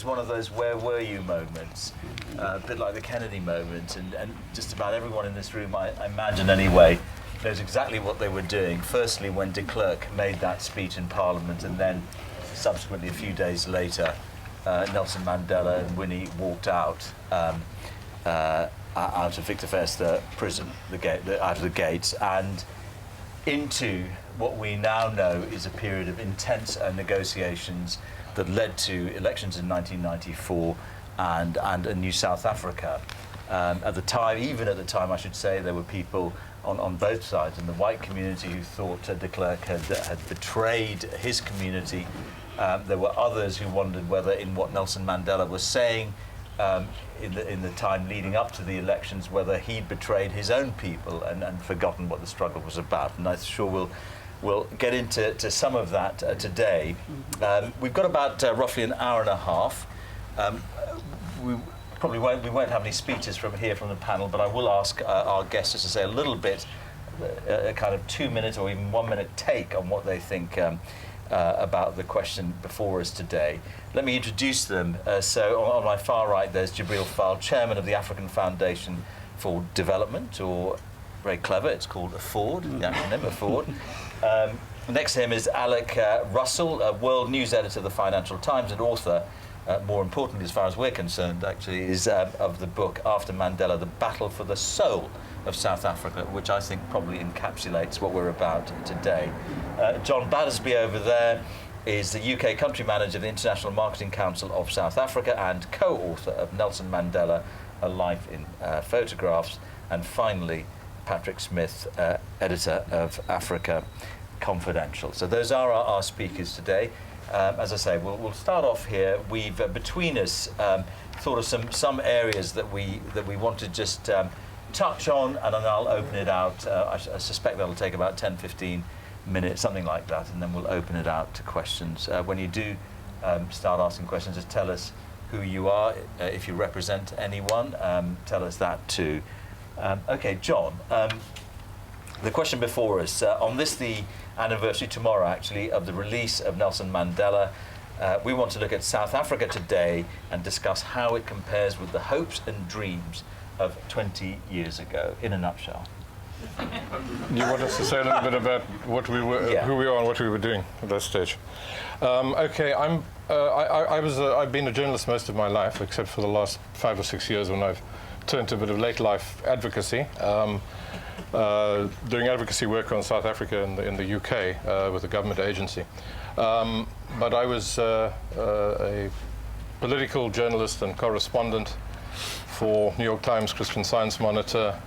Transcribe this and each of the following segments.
was one of those where were you moments, a bit like the Kennedy moment, and just about everyone in this room, I imagine anyway, knows exactly what they were doing. Firstly, when de Klerk made that speech in Parliament, and then subsequently a few days later, Nelson Mandela and Winnie walked out of Victor Verster prison, out of the gates, and into what we now know is a period of intense negotiations that led to elections in 1994 and a new South Africa. At the time, even at the time, I should say, there were people on both sides in the white community who thought de Klerk had betrayed his community. There were others who wondered whether in what Nelson Mandela was saying in the time leading up to the elections, whether he'd betrayed his own people and forgotten what the struggle was about. And I'm sure we'll get into some of that today. We've got about roughly an hour and a half. We won't have any speeches from the panel, but I will ask our guests just to say a little bit, a kind of 2-minute or even 1-minute take on what they think about the question before us today. Let me introduce them. So on my far right, there's Jibril Fall, Chairman of the African Foundation for Development, or very clever, it's called AFFORD, the acronym AFFORD. Next to him is Alec Russell, a world news editor of the Financial Times and author, more importantly as far as we're concerned actually, is of the book After Mandela, The Battle for the Soul of South Africa, which I think probably encapsulates what we're about today. John Battersby over there is the UK country manager of the International Marketing Council of South Africa and co-author of Nelson Mandela, A Life in Photographs. And finally, Patrick Smith, editor of Africa Confidential. So those are our speakers today. As I say, we'll start off here. We've between us thought of some areas that we want to just touch on, and then I'll open it out. I suspect that'll take about 10-15 minutes, something like that, and then we'll open it out to questions. When you do start asking questions, just tell us who you are. If you represent anyone, tell us that too. Okay, John, the question before us, on this, the anniversary tomorrow actually of the release of Nelson Mandela, we want to look at South Africa today and discuss how it compares with the hopes and dreams of 20 years ago, in a nutshell. You want us to say a little bit about what we were, who we are and what we were doing at that stage? Okay, I've been a journalist most of my life, except for the last 5 or 6 years when I've turned to a bit of late life advocacy, doing advocacy work on South Africa in the UK with a government agency. But I was a political journalist and correspondent for New York Times, Christian Science Monitor,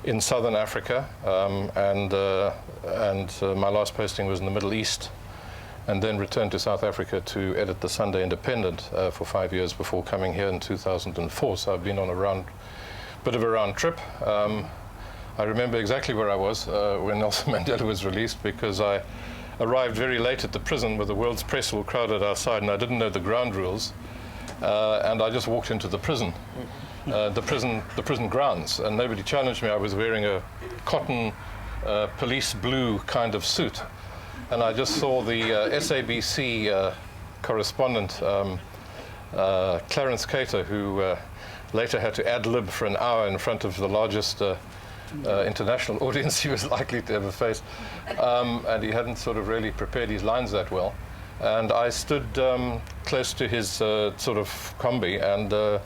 in Southern Africa, and my last posting was in the Middle East, and then returned to South Africa to edit the Sunday Independent for 5 years before coming here in 2004. So I've been on a bit of a round trip. I remember exactly where I was when Nelson Mandela was released, because I arrived very late at the prison with the world's press all crowded outside, and I didn't know the ground rules, and I just walked into the prison. The prison grounds, and nobody challenged me. I was wearing a cotton police blue kind of suit, and I just saw the SABC correspondent Clarence Cater, who later had to ad-lib for an hour in front of the largest international audience he was likely to ever face, and he hadn't sort of really prepared his lines that well. And I stood close to his sort of combi and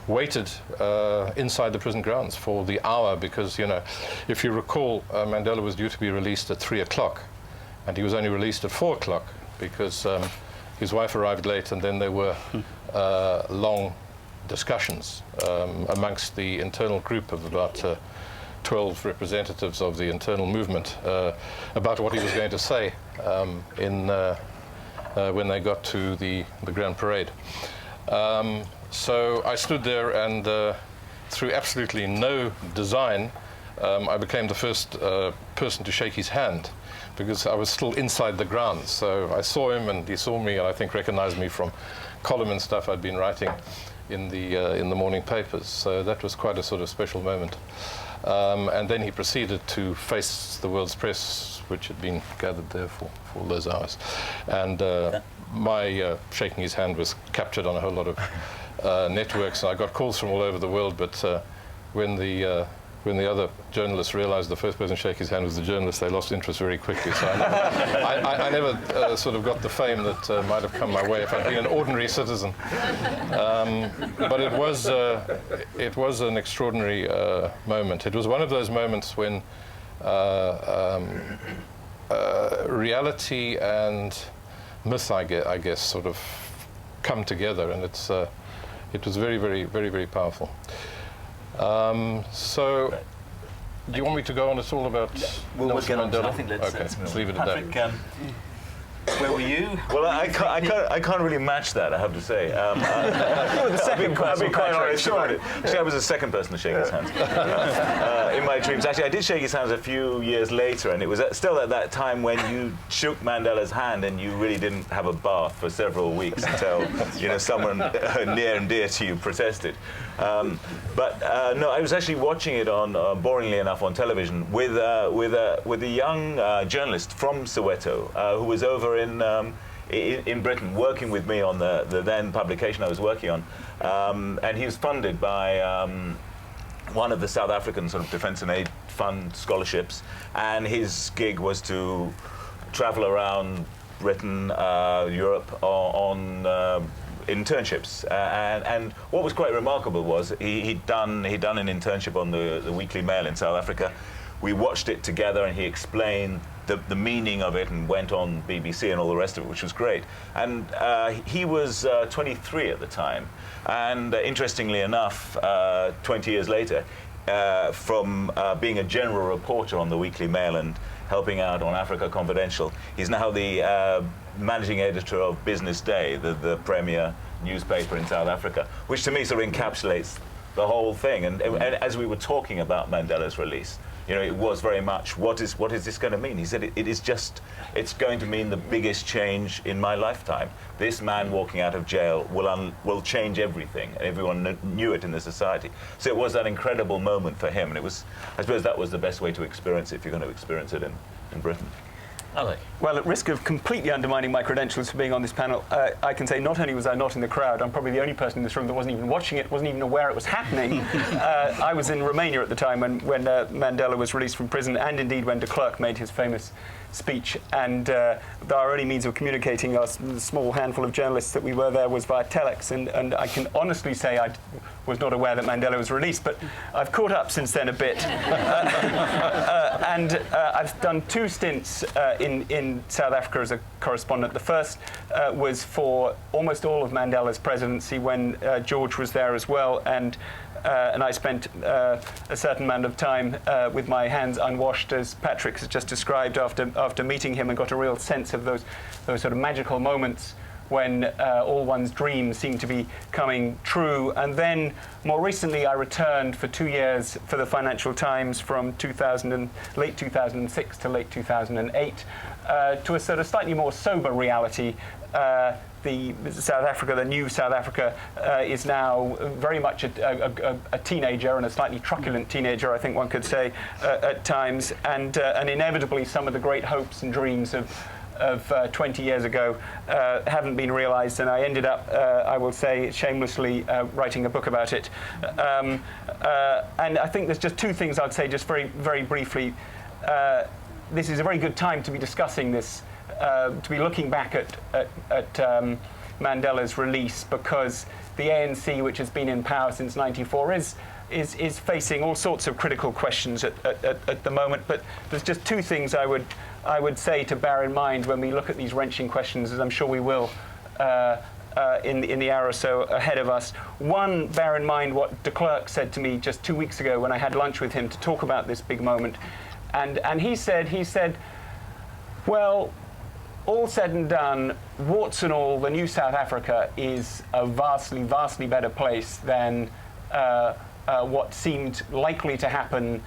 waited inside the prison grounds for the hour, because, you know, if you recall, Mandela was due to be released at 3 o'clock, and he was only released at 4 o'clock because his wife arrived late, and then there were long discussions amongst the internal group of about 12 representatives of the internal movement about what he was going to say when they got to the Grand Parade. So I stood there, and through absolutely no design, I became the first person to shake his hand, because I was still inside the grounds. So I saw him, and he saw me, and I think recognized me from column and stuff I'd been writing in the morning papers. So that was quite a sort of special moment. And then he proceeded to face the world's press, which had been gathered there for all those hours. And my shaking his hand was captured on a whole lot of networks, and I got calls from all over the world. But when the other journalists realized the first person to shake his hand was the journalist, they lost interest very quickly. So I never sort of got the fame that might have come my way if I'd been an ordinary citizen. But it was an extraordinary moment. It was one of those moments when reality and myth, I guess, sort of come together, and it was very, very, very, very powerful. So, do you want me to go on at all about Nelson Mandela? I think let's leave it at that. Patrick, where were you? Well, I can't really match that, I have to say. I've been quite honest about it. Actually, I was the second person to shake his hands in my dreams. Actually, I did shake his hands a few years later, and it was still at that time when you shook Mandela's hand and you really didn't have a bath for several weeks until someone near and dear to you protested. But no, I was actually watching it on, boringly enough, on television with a young journalist from Soweto who was over in Britain working with me on the then publication I was working on, and he was funded by one of the South African sort of Defence and Aid Fund scholarships, and his gig was to travel around Britain, Europe on internships, and what was quite remarkable was he'd done an internship on the Weekly Mail in South Africa. We watched it together, and he explained the meaning of it and went on BBC and all the rest of it, which was great. And he was 23 at the time, and interestingly enough, 20 years later, from being a general reporter on the Weekly Mail and helping out on Africa Confidential, he's now the managing editor of Business Day, the premier newspaper in South Africa, which to me sort of encapsulates the whole thing. And as we were talking about Mandela's release, it was very much, what is this going to mean? He said, it's going to mean the biggest change in my lifetime. This man walking out of jail will change everything, and everyone knew it in the society. So it was that incredible moment for him, and I suppose that was the best way to experience it if you're going to experience it in Britain. Alec. Well, at risk of completely undermining my credentials for being on this panel, I can say not only was I not in the crowd, I'm probably the only person in this room that wasn't even watching it, wasn't even aware it was happening. I was in Romania at the time when Mandela was released from prison, and indeed when de Klerk made his famous speech. And our only means of communicating, the small handful of journalists that we were there, was via telex. And I can honestly say I was not aware that Mandela was released, but I've caught up since then a bit. And I've done 2 stints in South Africa as a correspondent. The first was for almost all of Mandela's presidency, when George was there as well, and I spent a certain amount of time with my hands unwashed, as Patrick has just described, after meeting him, and got a real sense of those sort of magical moments when all one's dreams seem to be coming true. And then, more recently, I returned for 2 years for the Financial Times from late 2006 to late 2008 to a sort of slightly more sober reality. The new South Africa, is now very much a teenager, and a slightly truculent teenager, I think one could say, at times, and inevitably some of the great hopes and dreams of 20 years ago haven't been realized, and I ended up, I will say shamelessly, writing a book about it. And I think there's just 2 things I'd say just very, very briefly. This is a very good time to be discussing this, to be looking back at Mandela's release, because the ANC, which has been in power since '94, is facing all sorts of critical questions at the moment. But there's just 2 things I would say to bear in mind when we look at these wrenching questions, as I'm sure we will in the hour or so ahead of us. One, bear in mind what de Klerk said to me just 2 weeks ago when I had lunch with him to talk about this big moment, and he said, well, all said and done, warts and all, the new South Africa is a vastly, vastly better place than what seemed likely to happen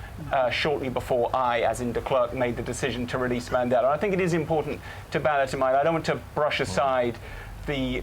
shortly before I, as in de Klerk, made the decision to release Mandela. I think it is important to bear that in mind. I don't want to brush aside the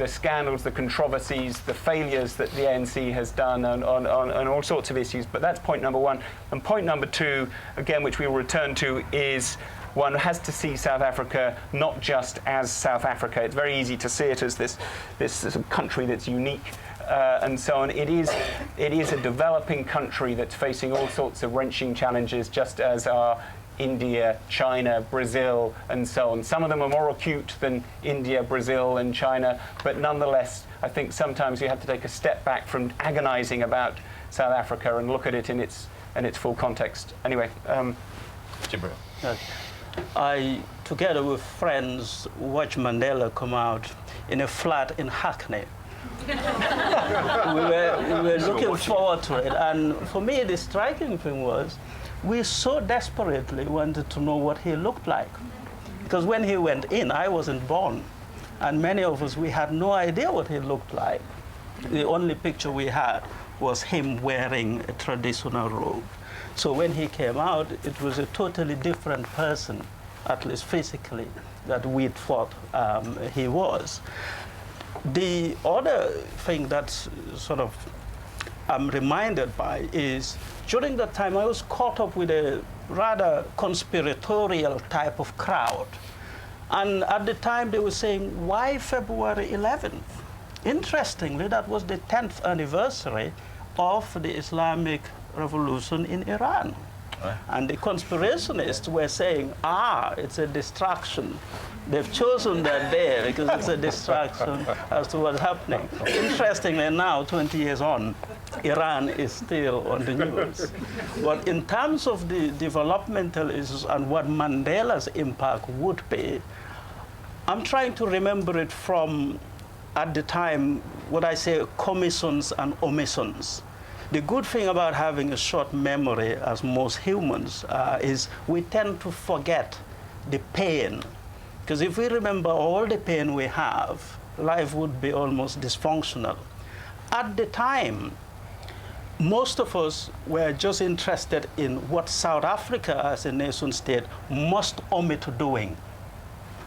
scandals, the controversies, the failures that the ANC has done on all sorts of issues, but that's point number 1. And point number 2, again, which we will return to, is one has to see South Africa not just as South Africa. It's very easy to see it as this sort of country that's unique and so on. It is a developing country that's facing all sorts of wrenching challenges, just as are India, China, Brazil, and so on. Some of them are more acute than India, Brazil, and China, but nonetheless, I think sometimes you have to take a step back from agonizing about South Africa and look at it in its full context. Anyway, Jibril. I, together with friends, watched Mandela come out in a flat in Hackney. we were looking forward to it, and for me the striking thing was we so desperately wanted to know what he looked like, because when he went in, I wasn't born, and many of us, we had no idea what he looked like. The only picture we had was him wearing a traditional robe. So when he came out, it was a totally different person, at least physically, that we thought he was. The other thing that sort of I'm reminded by is during that time I was caught up with a rather conspiratorial type of crowd. And at the time they were saying, why February 11th? Interestingly, that was the 10th anniversary of the Islamic Revolution in Iran. And the conspirationists were saying, it's a distraction. They've chosen that day because it's a distraction as to what's happening. Interestingly now, 20 years on, Iran is still on the news. But in terms of the developmental issues and what Mandela's impact would be, I'm trying to remember it from, at the time, what I say, commissions and omissions. The good thing about having a short memory, as most humans, is we tend to forget the pain. Because if we remember all the pain we have, life would be almost dysfunctional. At the time, most of us were just interested in what South Africa as a nation state must omit doing,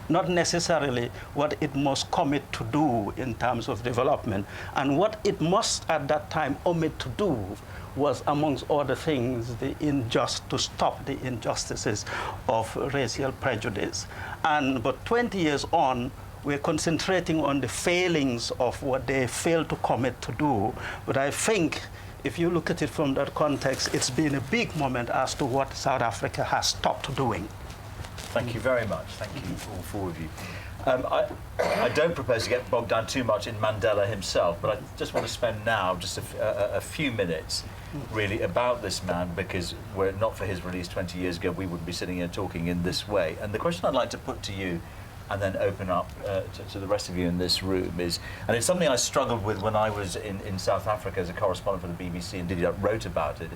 not necessarily what it must commit to do in terms of development. And what it must at that time omit to do was, amongst other things, to stop the injustices of racial prejudice. But 20 years on, we're concentrating on the failings of what they failed to commit to do. But I think if you look at it from that context, it's been a big moment as to what South Africa has stopped doing. Thank you very much. Thank you, all four of you. I don't propose to get bogged down too much in Mandela himself, but I just want to spend now just a few minutes really about this man, because were it not for his release 20 years ago, we wouldn't be sitting here talking in this way. And the question I'd like to put to you, and then open up to the rest of you in this room, is, and it's something I struggled with when I was in South Africa as a correspondent for the BBC and wrote about it,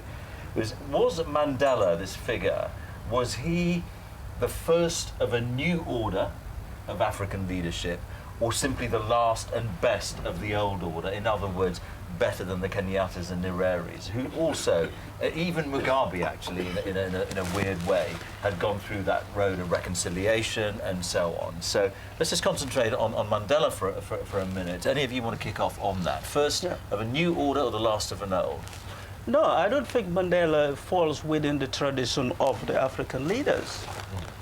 was Mandela, this figure, was he the first of a new order of African leadership, or simply the last and best of the old order? In other words, better than the Kenyattas and Nyereres, who also, even Mugabe actually, in a weird way, had gone through that road of reconciliation and so on. So let's just concentrate on Mandela for a minute. Any of you want to kick off on that? First of a new order or the last of an old? No, I don't think Mandela falls within the tradition of the African leaders.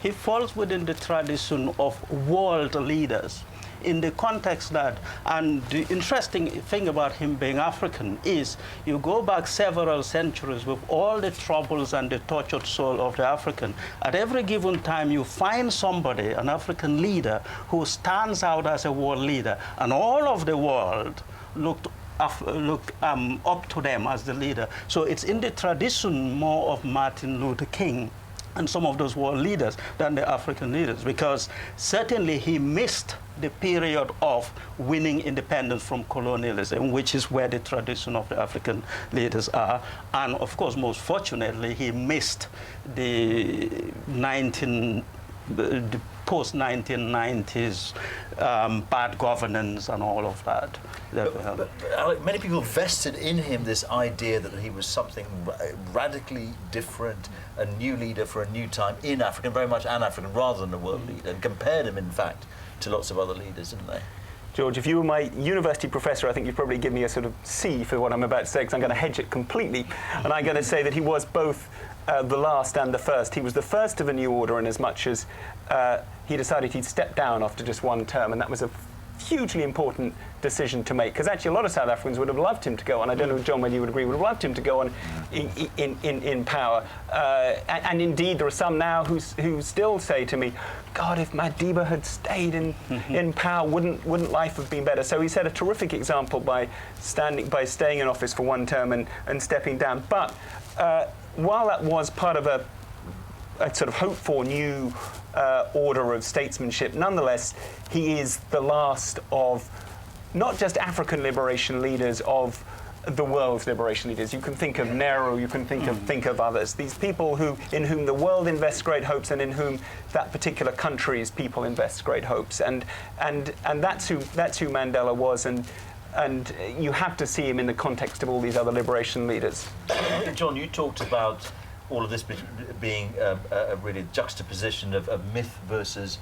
He falls within the tradition of world leaders, in the context that, and the interesting thing about him being African is, you go back several centuries with all the troubles and the tortured soul of the African, at every given time you find somebody, an African leader, who stands out as a world leader, and all of the world look up to them as the leader. So it's in the tradition more of Martin Luther King and some of those world leaders than the African leaders, because certainly he missed the period of winning independence from colonialism, which is where the tradition of the African leaders are. And of course, most fortunately, he missed the post-1990s bad governance and all of that. But Alec, many people vested in him this idea that he was something radically different, a new leader for a new time in Africa, very much an African rather than a world leader, and compared him, in fact, to lots of other leaders, didn't they? George, if you were my university professor, I think you'd probably give me a sort of C for what I'm about to say, because I'm going to hedge it completely. And I'm going to say that he was both the last and the first. He was the first of a new order in as much as he decided he'd step down after just one term, and that was a hugely important decision to make, because actually a lot of South Africans would have loved him to go on. I don't know, John, whether you would agree, would have loved him to go on in power. And indeed, there are some now who still say to me, God, if Madiba had stayed in power, wouldn't life have been better? So he set a terrific example by staying in office for one term and stepping down. But while that was part of a sort of hoped for new order of statesmanship, nonetheless, he is the last of not just African liberation leaders, of the world's liberation leaders. You can think of Nehru, you can think of others. These people in whom the world invests great hopes, and in whom that particular country's people invest great hopes. And that's who Mandela was. And you have to see him in the context of all these other liberation leaders. John, you talked about all of this being a really juxtaposition of myth versus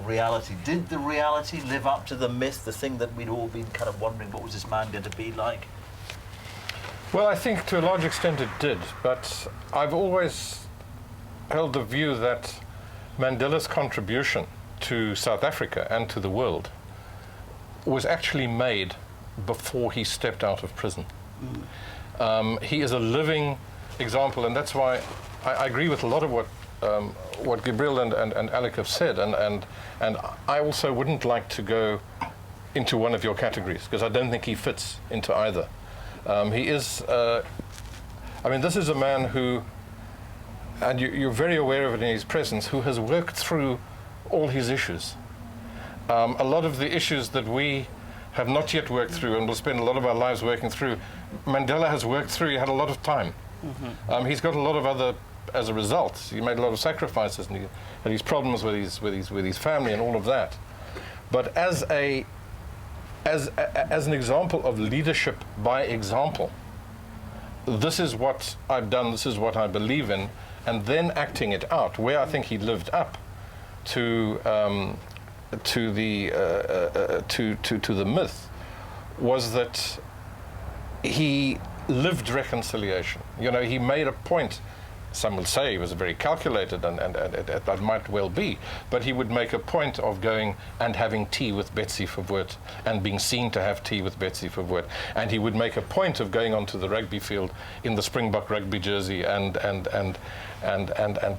reality. Did the reality live up to the myth, the thing that we'd all been kind of wondering, what was this man going to be like? Well, I think to a large extent it did, but I've always held the view that Mandela's contribution to South Africa and to the world was actually made before he stepped out of prison. He is a living example, and that's why I agree with a lot of what Gabriel and Alec have said, and I also wouldn't like to go into one of your categories, because I don't think he fits into either. He is, I mean, this is a man who, and you're very aware of it in his presence, who has worked through all his issues. A lot of the issues that we have not yet worked through, and will spend a lot of our lives working through, Mandela has worked through. He had a lot of time. He's got a lot of other, as a result, he made a lot of sacrifices, and he had his problems with his family and all of that. But as an example of leadership by example, this is what I've done, this is what I believe in, and then acting it out, where I think he lived up to the myth, was that he lived reconciliation. You know, he made a point. Some will say he was very calculated, and that might well be, but he would make a point of going and having tea with Betsy Verwoerd, and being seen to have tea with Betsy Verwoerd, and he would make a point of going onto the rugby field in the Springbok rugby jersey and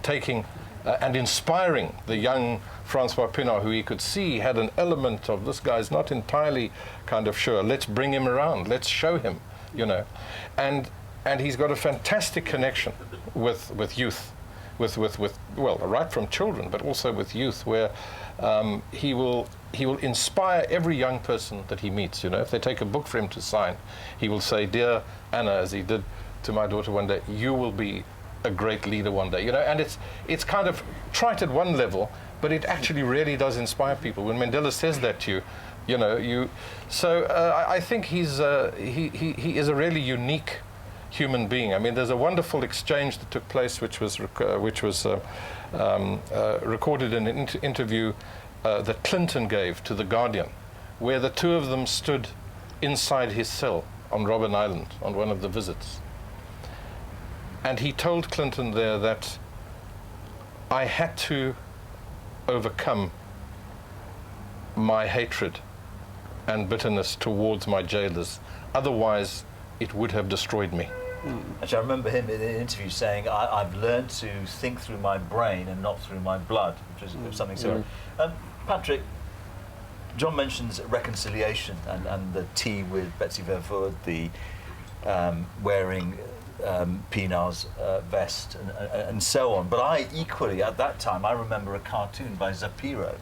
taking and inspiring the young Francois Pienaar, who he could see had an element of, this guy's not entirely kind of sure, let's bring him around, let's show him, you know. And he's got a fantastic connection with youth, with well, right from children, but also with youth, where he will inspire every young person that he meets. You know, if they take a book for him to sign, he will say, "Dear Anna," as he did to my daughter one day, "you will be a great leader one day." You know, and it's kind of trite at one level, but it actually really does inspire people. When Mandela says that to you, you know, so I think he is a really unique human being. I mean, there's a wonderful exchange that took place, which was recorded in an interview that Clinton gave to The Guardian, where the two of them stood inside his cell on Robben Island on one of the visits. And he told Clinton there that I had to overcome my hatred and bitterness towards my jailers, otherwise it would have destroyed me. Actually, I remember him in an interview saying, I've learned to think through my brain and not through my blood, which is something similar. Patrick, John mentions reconciliation and the tea with Betsy Verwoerd, the wearing Pienaar's vest and so on. But I equally, at that time, I remember a cartoon by Zapiro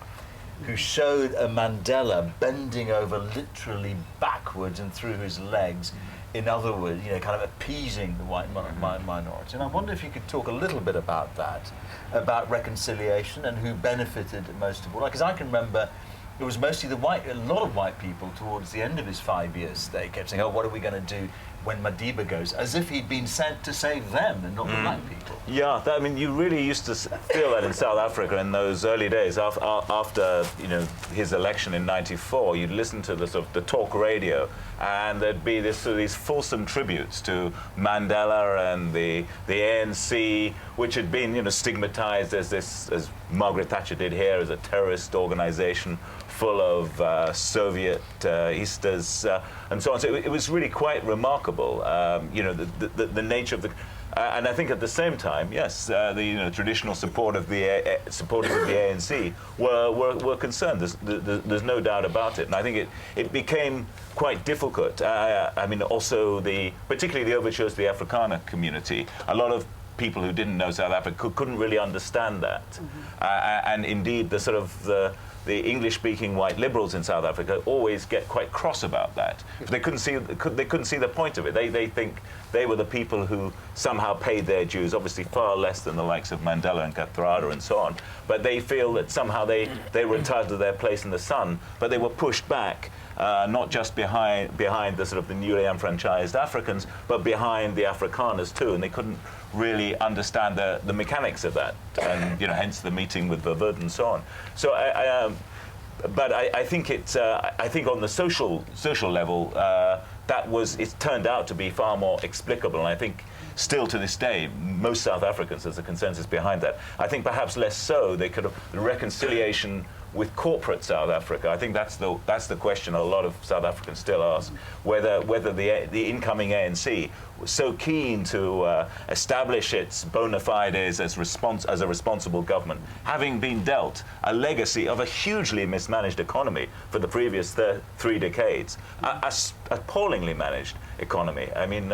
who showed a Mandela bending over literally backwards and through his legs, in other words, you know, kind of appeasing the white minority. And I wonder if you could talk a little bit about that, about reconciliation and who benefited most of all. Because I can remember it was mostly a lot of white people towards the end of his 5 years stay kept saying, oh, what are we going to do when Madiba goes, as if he'd been sent to save them and not the black people. Yeah, I mean, you really used to feel that in South Africa in those early days. After his election in '94, you'd listen to the sort of the talk radio, and there'd be these fulsome tributes to Mandela and the ANC, which had been stigmatized as Margaret Thatcher did here, as a terrorist organization full of Soviet-istas and so on. So it was really quite remarkable, the nature of the. And I think at the same time, yes, the traditional supporters of the ANC were concerned. There's no doubt about it, and I think it became quite difficult. I mean, also particularly the overtures to the Afrikaner community. A lot of people who didn't know South Africa couldn't really understand that, and indeed the English-speaking white liberals in South Africa always get quite cross about that. They couldn't see the point of it. They think they were the people who somehow paid their dues, obviously far less than the likes of Mandela and Kathrada and so on. But they feel that somehow they were entitled to their place in the sun, but they were pushed back. Not just behind the sort of the newly enfranchised Africans, but behind the Afrikaners too, and they couldn't really understand the mechanics of that, and hence the meeting with Verwoerd and so on. So I think I think on the social level, it turned out to be far more explicable, and I think still to this day, most South Africans, there's a consensus behind that. I think perhaps less so. They could have the reconciliation with corporate South Africa. I think that's the question a lot of South Africans still ask, whether the incoming ANC was so keen to establish its bona fides as a responsible government, having been dealt a legacy of a hugely mismanaged economy for the previous 3 decades, appallingly managed economy. I mean,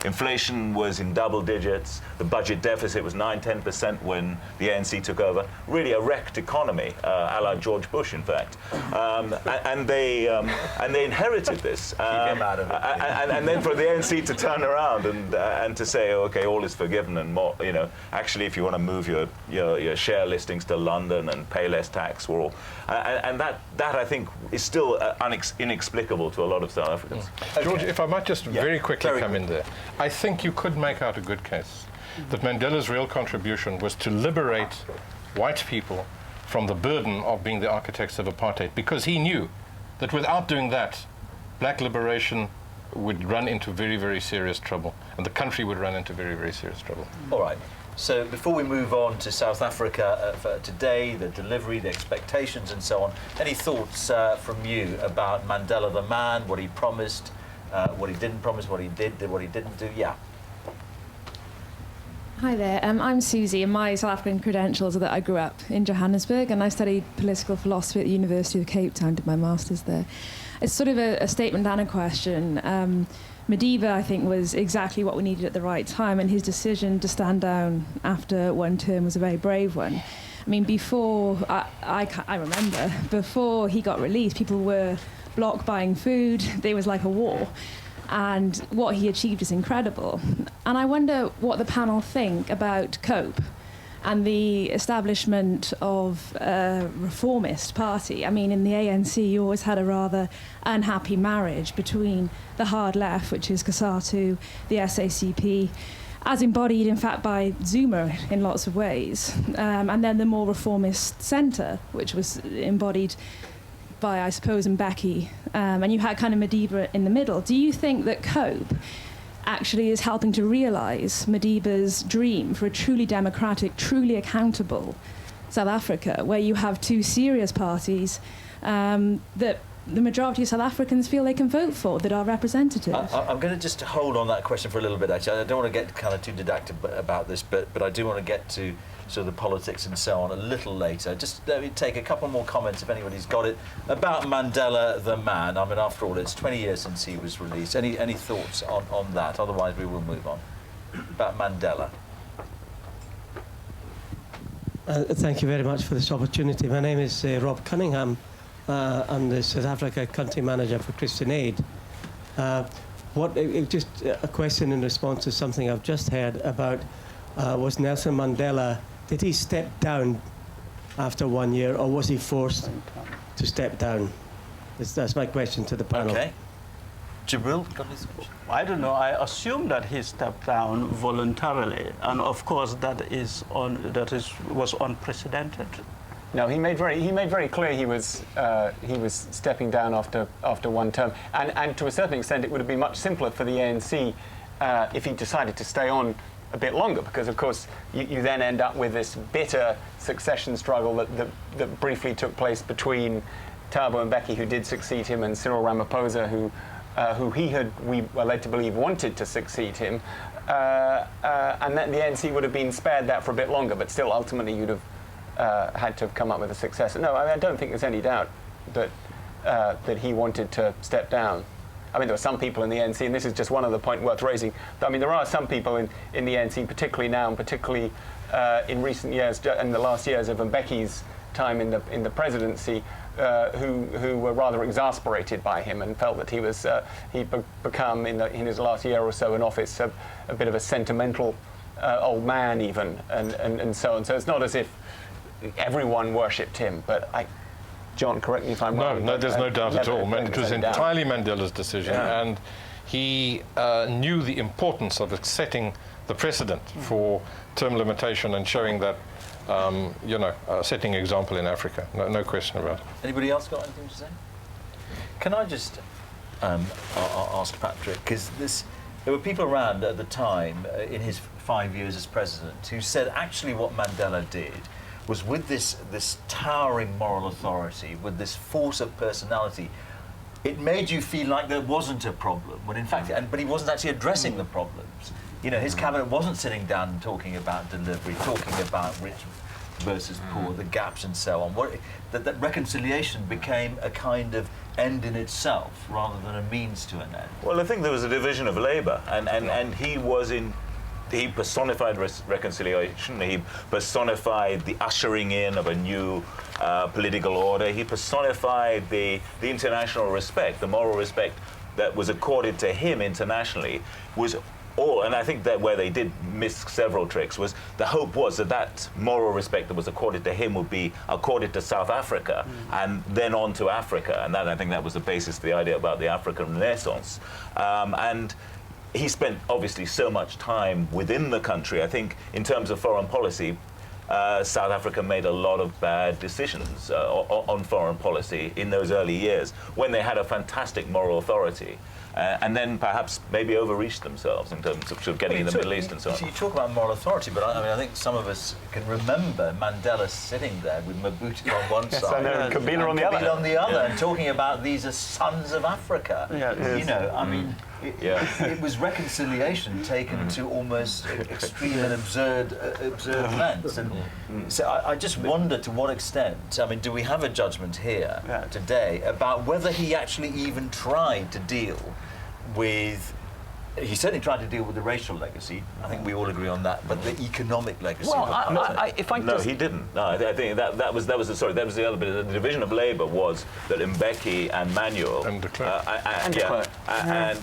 inflation was in double digits, the budget deficit was 9-10% when the ANC took over, really a wrecked economy, a la George Bush, in fact. And they inherited this. And then for the ANC to turn around and to say, oh, okay, all is forgiven and more, actually, if you want to move your share listings to London and pay less tax, and that I think is still inexplicable to a lot of South Africans. Okay. George, if I might just very quickly come in there. I think you could make out a good case that Mandela's real contribution was to liberate white people from the burden of being the architects of apartheid, because he knew that without doing that, black liberation would run into very, very serious trouble, and the country would run into very, very serious trouble. All right. So before we move on to South Africa for today, the delivery, the expectations and so on, any thoughts from you about Mandela the man, what he promised, what he didn't promise, what he did, what he didn't do? Yeah. Hi there, I'm Susie, and my South African credentials are that I grew up in Johannesburg and I studied political philosophy at the University of Cape Town, did my master's there. It's sort of a statement and a question. Madiba, I think, was exactly what we needed at the right time, and his decision to stand down after one term was a very brave one. I mean, before, I remember, before he got released, people were block buying food. There was like a war. And what he achieved is incredible. And I wonder what the panel think about COPE and the establishment of a reformist party. I mean, in the ANC, you always had a rather unhappy marriage between the hard left, which is COSATU, the SACP, as embodied, in fact, by Zuma in lots of ways, and then the more reformist centre, which was embodied by, I suppose, Mbeki, and you had kind of Madiba in the middle. Do you think that COPE actually is helping to realise Madiba's dream for a truly democratic, truly accountable South Africa, where you have two serious parties that the majority of South Africans feel they can vote for, that are representative? I'm going to just hold on that question for a little bit, actually. I don't want to get kind of too didactic about this, but I do want to get to sort of the politics and so on a little later. Just let me take a couple more comments, if anybody's got it, about Mandela the man. I mean, after all, it's 20 years since he was released. Any thoughts on that? Otherwise, we will move on. About Mandela. Thank you very much for this opportunity. My name is Rob Cunningham. I'm the South Africa country manager for Christian Aid. Just a question in response to something I've just heard about, was Nelson Mandela, did he step down after 1 year, or was he forced to step down? That's my question to the panel. Okay. Jibril, got any thoughts? I don't know. I assume that he stepped down voluntarily, and of course was unprecedented. No, he made very clear he was stepping down after one term, and to a certain extent it would have been much simpler for the ANC if he decided to stay on a bit longer, because of course you then end up with this bitter succession struggle that briefly took place between Thabo Mbeki, who did succeed him, and Cyril Ramaphosa, who we were led to believe wanted to succeed him, and then the ANC would have been spared that for a bit longer, but still ultimately you'd have had to have come up with a successor. No, I don't think there's any doubt that he wanted to step down. I mean, there were some people in the ANC, and this is just one other point worth raising. I mean, there are some people in the ANC, particularly now, and particularly in recent years, in the last years of Mbeki's time in the presidency, who were rather exasperated by him and felt that he'd become in his last year or so in office a bit of a sentimental old man even, and so on. So it's not as if everyone worshipped him, but John, correct me if I'm wrong. No, there's no doubt at all. It was entirely Mandela's decision, and he knew the importance of setting the precedent for term limitation and showing that, setting example in Africa. No question about it. Anybody else got anything to say? Can I just ask Patrick, because there were people around at the time in his 5 years as president who said actually what Mandela did was, with this towering moral authority, with this force of personality, it made you feel like there wasn't a problem, when in fact, but he wasn't actually addressing the problems. You know, his cabinet wasn't sitting down and talking about delivery, talking about rich versus poor, the gaps and so on. That reconciliation became a kind of end in itself rather than a means to an end. Well, I think there was a division of labour, and he personified reconciliation. He personified the ushering in of a new political order. He personified the international respect, the moral respect that was accorded to him internationally was all. And I think that where they did miss several tricks was the hope was that moral respect that was accorded to him would be accorded to South Africa and then on to Africa. And I think that was the basis of the idea about the African Renaissance. And he spent obviously so much time within the country. I think in terms of foreign policy, South Africa made a lot of bad decisions on foreign policy in those early years when they had a fantastic moral authority. And then perhaps maybe overreached themselves in terms of getting in the Middle East and so on. You talk about moral authority, but I think some of us can remember Mandela sitting there with Mobutu on one side and Kabila on the other. On the other, and talking about these as sons of Africa. You know, I mean, it was reconciliation taken to almost extreme and absurd lengths. And so I just wonder to what extent, I mean, do we have a judgment here today about whether he actually even tried to deal with, he certainly tried to deal with the racial legacy. I think we all agree on that. But the economic legacy. Well, he didn't. No, I think that was the other bit. The division of labour was that Mbeki and Manuel and de Klerk and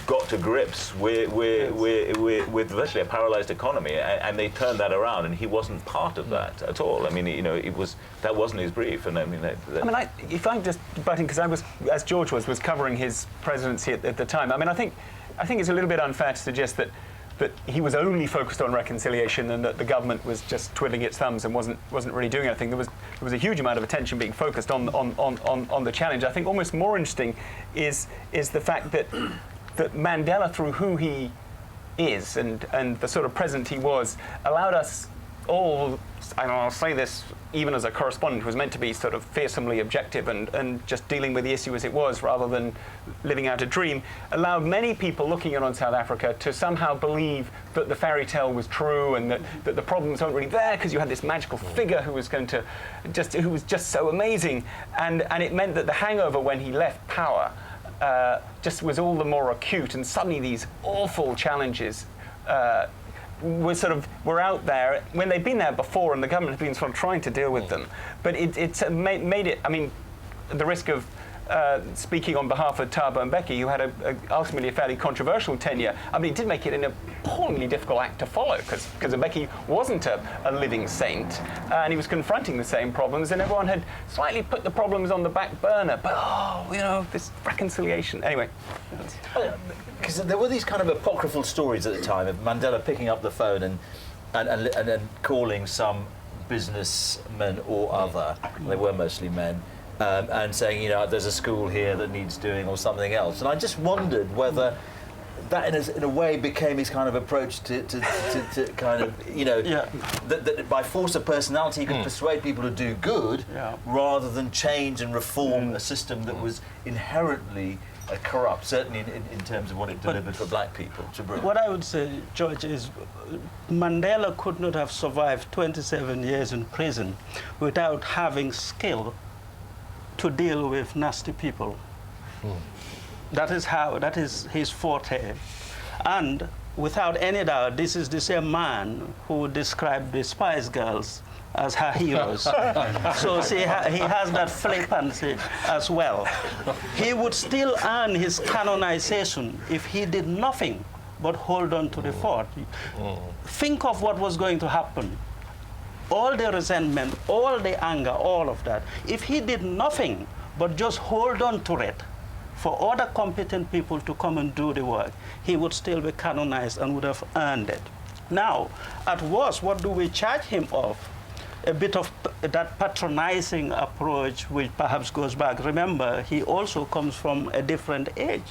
got to grips with virtually a paralysed economy, and they turned that around, and he wasn't part of that at all. I mean, that wasn't his brief, and I mean, if I'm just butting, because I was, as George was covering his presidency at the time. I mean, I think it's a little bit unfair to suggest that he was only focused on reconciliation and that the government was just twiddling its thumbs and wasn't really doing anything. There was a huge amount of attention being focused on the challenge. I think almost more interesting is the fact that Mandela, through who he is and the sort of president he was, allowed us all, and I'll say this even as a correspondent who was meant to be sort of fearsomely objective and just dealing with the issue as it was rather than living out a dream, allowed many people looking in on South Africa to somehow believe that the fairy tale was true and that the problems weren't really there because you had this magical figure who was just so amazing, and it meant that the hangover when he left power just was all the more acute, and suddenly these awful challenges were out there when they'd been there before, and the government had been sort of trying to deal with them. But it made it. I mean, the risk of speaking on behalf of Thabo Mbeki, who had ultimately a fairly controversial tenure. I mean, it did make it an appallingly difficult act to follow, because Mbeki wasn't a living saint, and he was confronting the same problems, and everyone had slightly put the problems on the back burner. But, this reconciliation. Anyway. Because there were these kind of apocryphal stories at the time of Mandela picking up the phone and calling some businessmen or other, they were mostly men, and saying, there's a school here that needs doing or something else. And I just wondered whether that in a way became his kind of approach to kind of, that by force of personality he could persuade people to do good rather than change and reform a system that was inherently corrupt, certainly in terms of what it delivered for black people. What I would say, George, is Mandela could not have survived 27 years in prison without having skill to deal with nasty people. That is his forte. And without any doubt, this is the same man who described the Spice Girls as her heroes. So see, he has that flippancy as well. He would still earn his canonization if he did nothing but hold on to the fort. Think of what was going to happen. All the resentment, all the anger, all of that. If he did nothing but just hold on to it for other competent people to come and do the work, he would still be canonized and would have earned it. Now, at worst, what do we charge him of? A bit of that patronizing approach, which perhaps goes back. Remember, he also comes from a different age.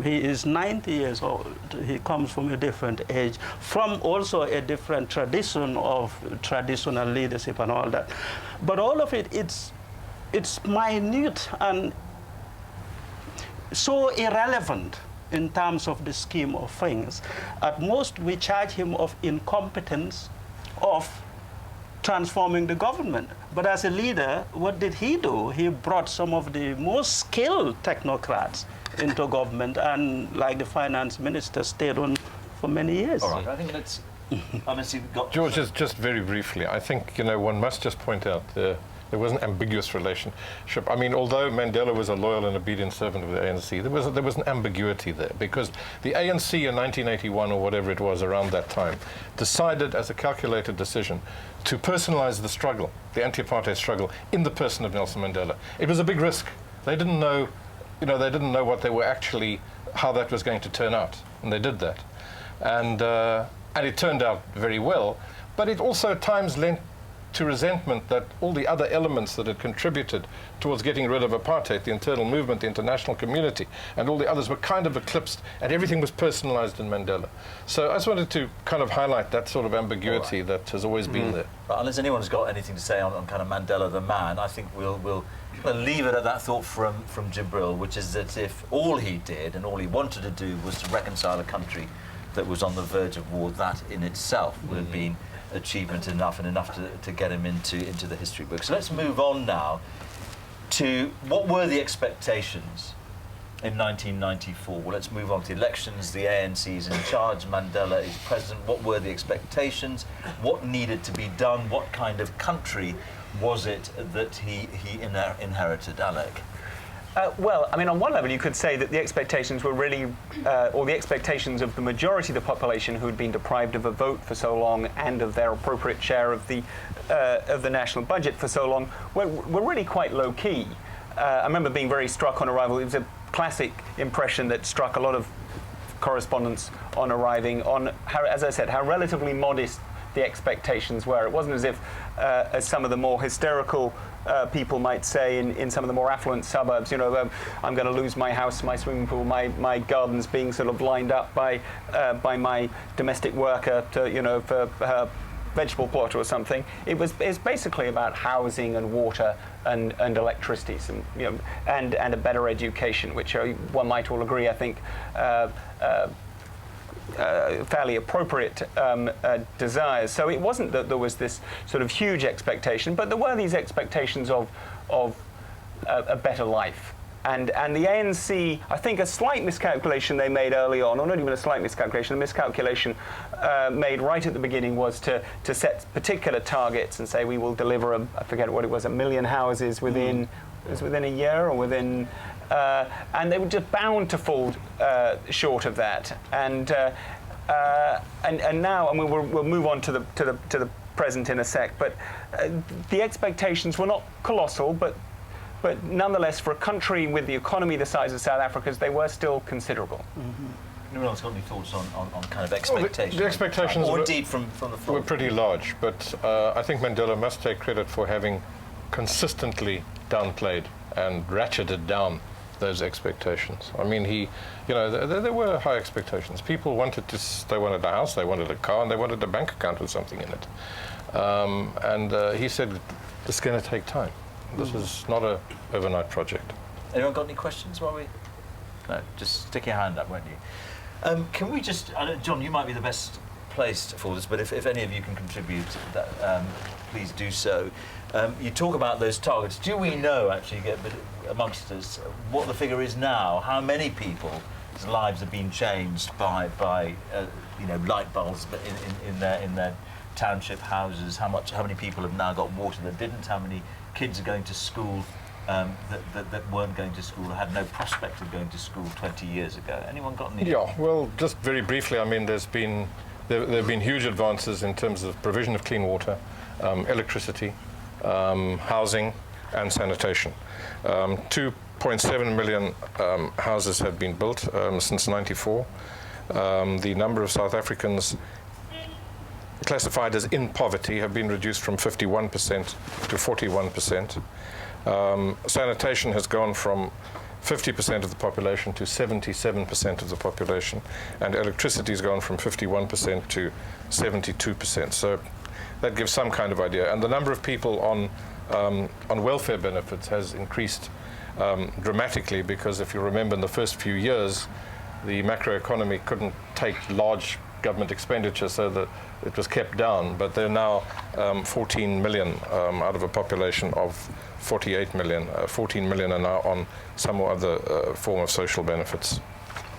He is 90 years old. He comes from a different age, from also a different tradition of traditional leadership and all that. But all of it, it's minute and so irrelevant in terms of the scheme of things. At most, we charge him of incompetence, of transforming the government. But as a leader, what did he do? He brought some of the most skilled technocrats into government, and like the finance minister, stayed on for many years. All right, I think let's... George, just very briefly, I think, one must just point out there was an ambiguous relationship. I mean, although Mandela was a loyal and obedient servant of the ANC, there was an ambiguity there, because the ANC in 1981 or whatever it was around that time decided, as a calculated decision, to personalize the struggle, the anti-apartheid struggle, in the person of Nelson Mandela. It was a big risk. They didn't know, they didn't know what they were actually, how that was going to turn out, and they did that. And it turned out very well, but it also at times lent to resentment that all the other elements that had contributed towards getting rid of apartheid, the internal movement, the international community, and all the others were kind of eclipsed, and everything was personalized in Mandela. So I just wanted to kind of highlight that sort of ambiguity that has always been there. But unless anyone's got anything to say on kind of Mandela the man, I think we'll leave it at that thought from Jibril, which is that if all he did and all he wanted to do was to reconcile a country that was on the verge of war, that in itself would have been achievement enough to get him into the history book. So let's move on now to what were the expectations in 1994. Well, let's move on to the elections. The ANC is in charge. Mandela is president. What were the expectations? What needed to be done? What kind of country was it that he inherited, Alec? Well, I mean, on one level, you could say that the expectations were really, or the expectations of the majority of the population who had been deprived of a vote for so long and of their appropriate share of the national budget for so long, were really quite low key. I remember being very struck on arrival. It was a classic impression that struck a lot of correspondents on arriving on how, as I said, how relatively modest the expectations were. It wasn't as if, as some of the more hysterical people might say in some of the more affluent suburbs, I'm going to lose my house, my swimming pool, my gardens being sort of lined up by my domestic worker to, for her vegetable plot or something. It's basically about housing and water and electricity, and a better education, which one might all agree, I think, fairly appropriate desires. So it wasn't that there was this sort of huge expectation, but there were these expectations of a better life. And the ANC, I think a slight miscalculation they made early on, or not even a slight miscalculation, a miscalculation made right at the beginning was to set particular targets and say we will deliver, I forget what it was, 1 million houses within It was within a year or within, and they were just bound to fall short of that. And now, I mean, we'll move on to the present in a sec. But the expectations were not colossal, but nonetheless, for a country with the economy the size of South Africa's, they were still considerable. Mm-hmm. Anyone else got any thoughts on kind of expectations? The expectations or were, indeed from the floor? were pretty large, but I think Mandela must take credit for having consistently downplayed and ratcheted down those expectations. I mean, there were high expectations. People wanted they wanted a house, they wanted a car, and they wanted a bank account with something in it. He said, it's going to take time. This is not an overnight project. Anyone got any questions while we... No, just stick your hand up, won't you? Can we just... John, you might be the best placed for this, but if any of you can contribute, that, please do so. You talk about those targets. Do we know, actually, amongst us, what the figure is now? How many people's lives have been changed by light bulbs in their township houses? How many people have now got water that didn't? How many kids are going to school that weren't going to school, or had no prospect of going to school 20 years ago? Anyone got any? Yeah, well, just very briefly, I mean, there have been huge advances in terms of provision of clean water, electricity, housing, and sanitation. 2.7 million houses have been built since '94. The number of South Africans classified as in poverty have been reduced from 51% to 41%. Sanitation has gone from 50% of the population to 77% of the population, and electricity has gone from 51% to 72%. So that gives some kind of idea. And the number of people on welfare benefits has increased dramatically, because if you remember, in the first few years, the macroeconomy couldn't take large government expenditure, so that it was kept down. But there are now 14 million out of a population of 48 million. 14 million are now on some or other form of social benefits.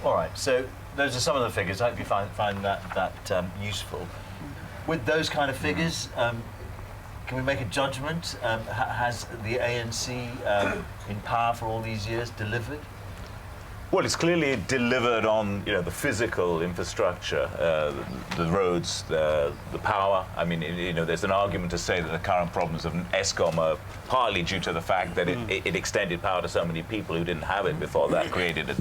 All right, so those are some of the figures. I hope you find that useful. With those kind of figures, can we make a judgment? Has the ANC in power for all these years delivered? Well, it's clearly delivered on, the physical infrastructure, the roads, the power. I mean, there's an argument to say that the current problems of Eskom are partly due to the fact that it extended power to so many people who didn't have it before. That created a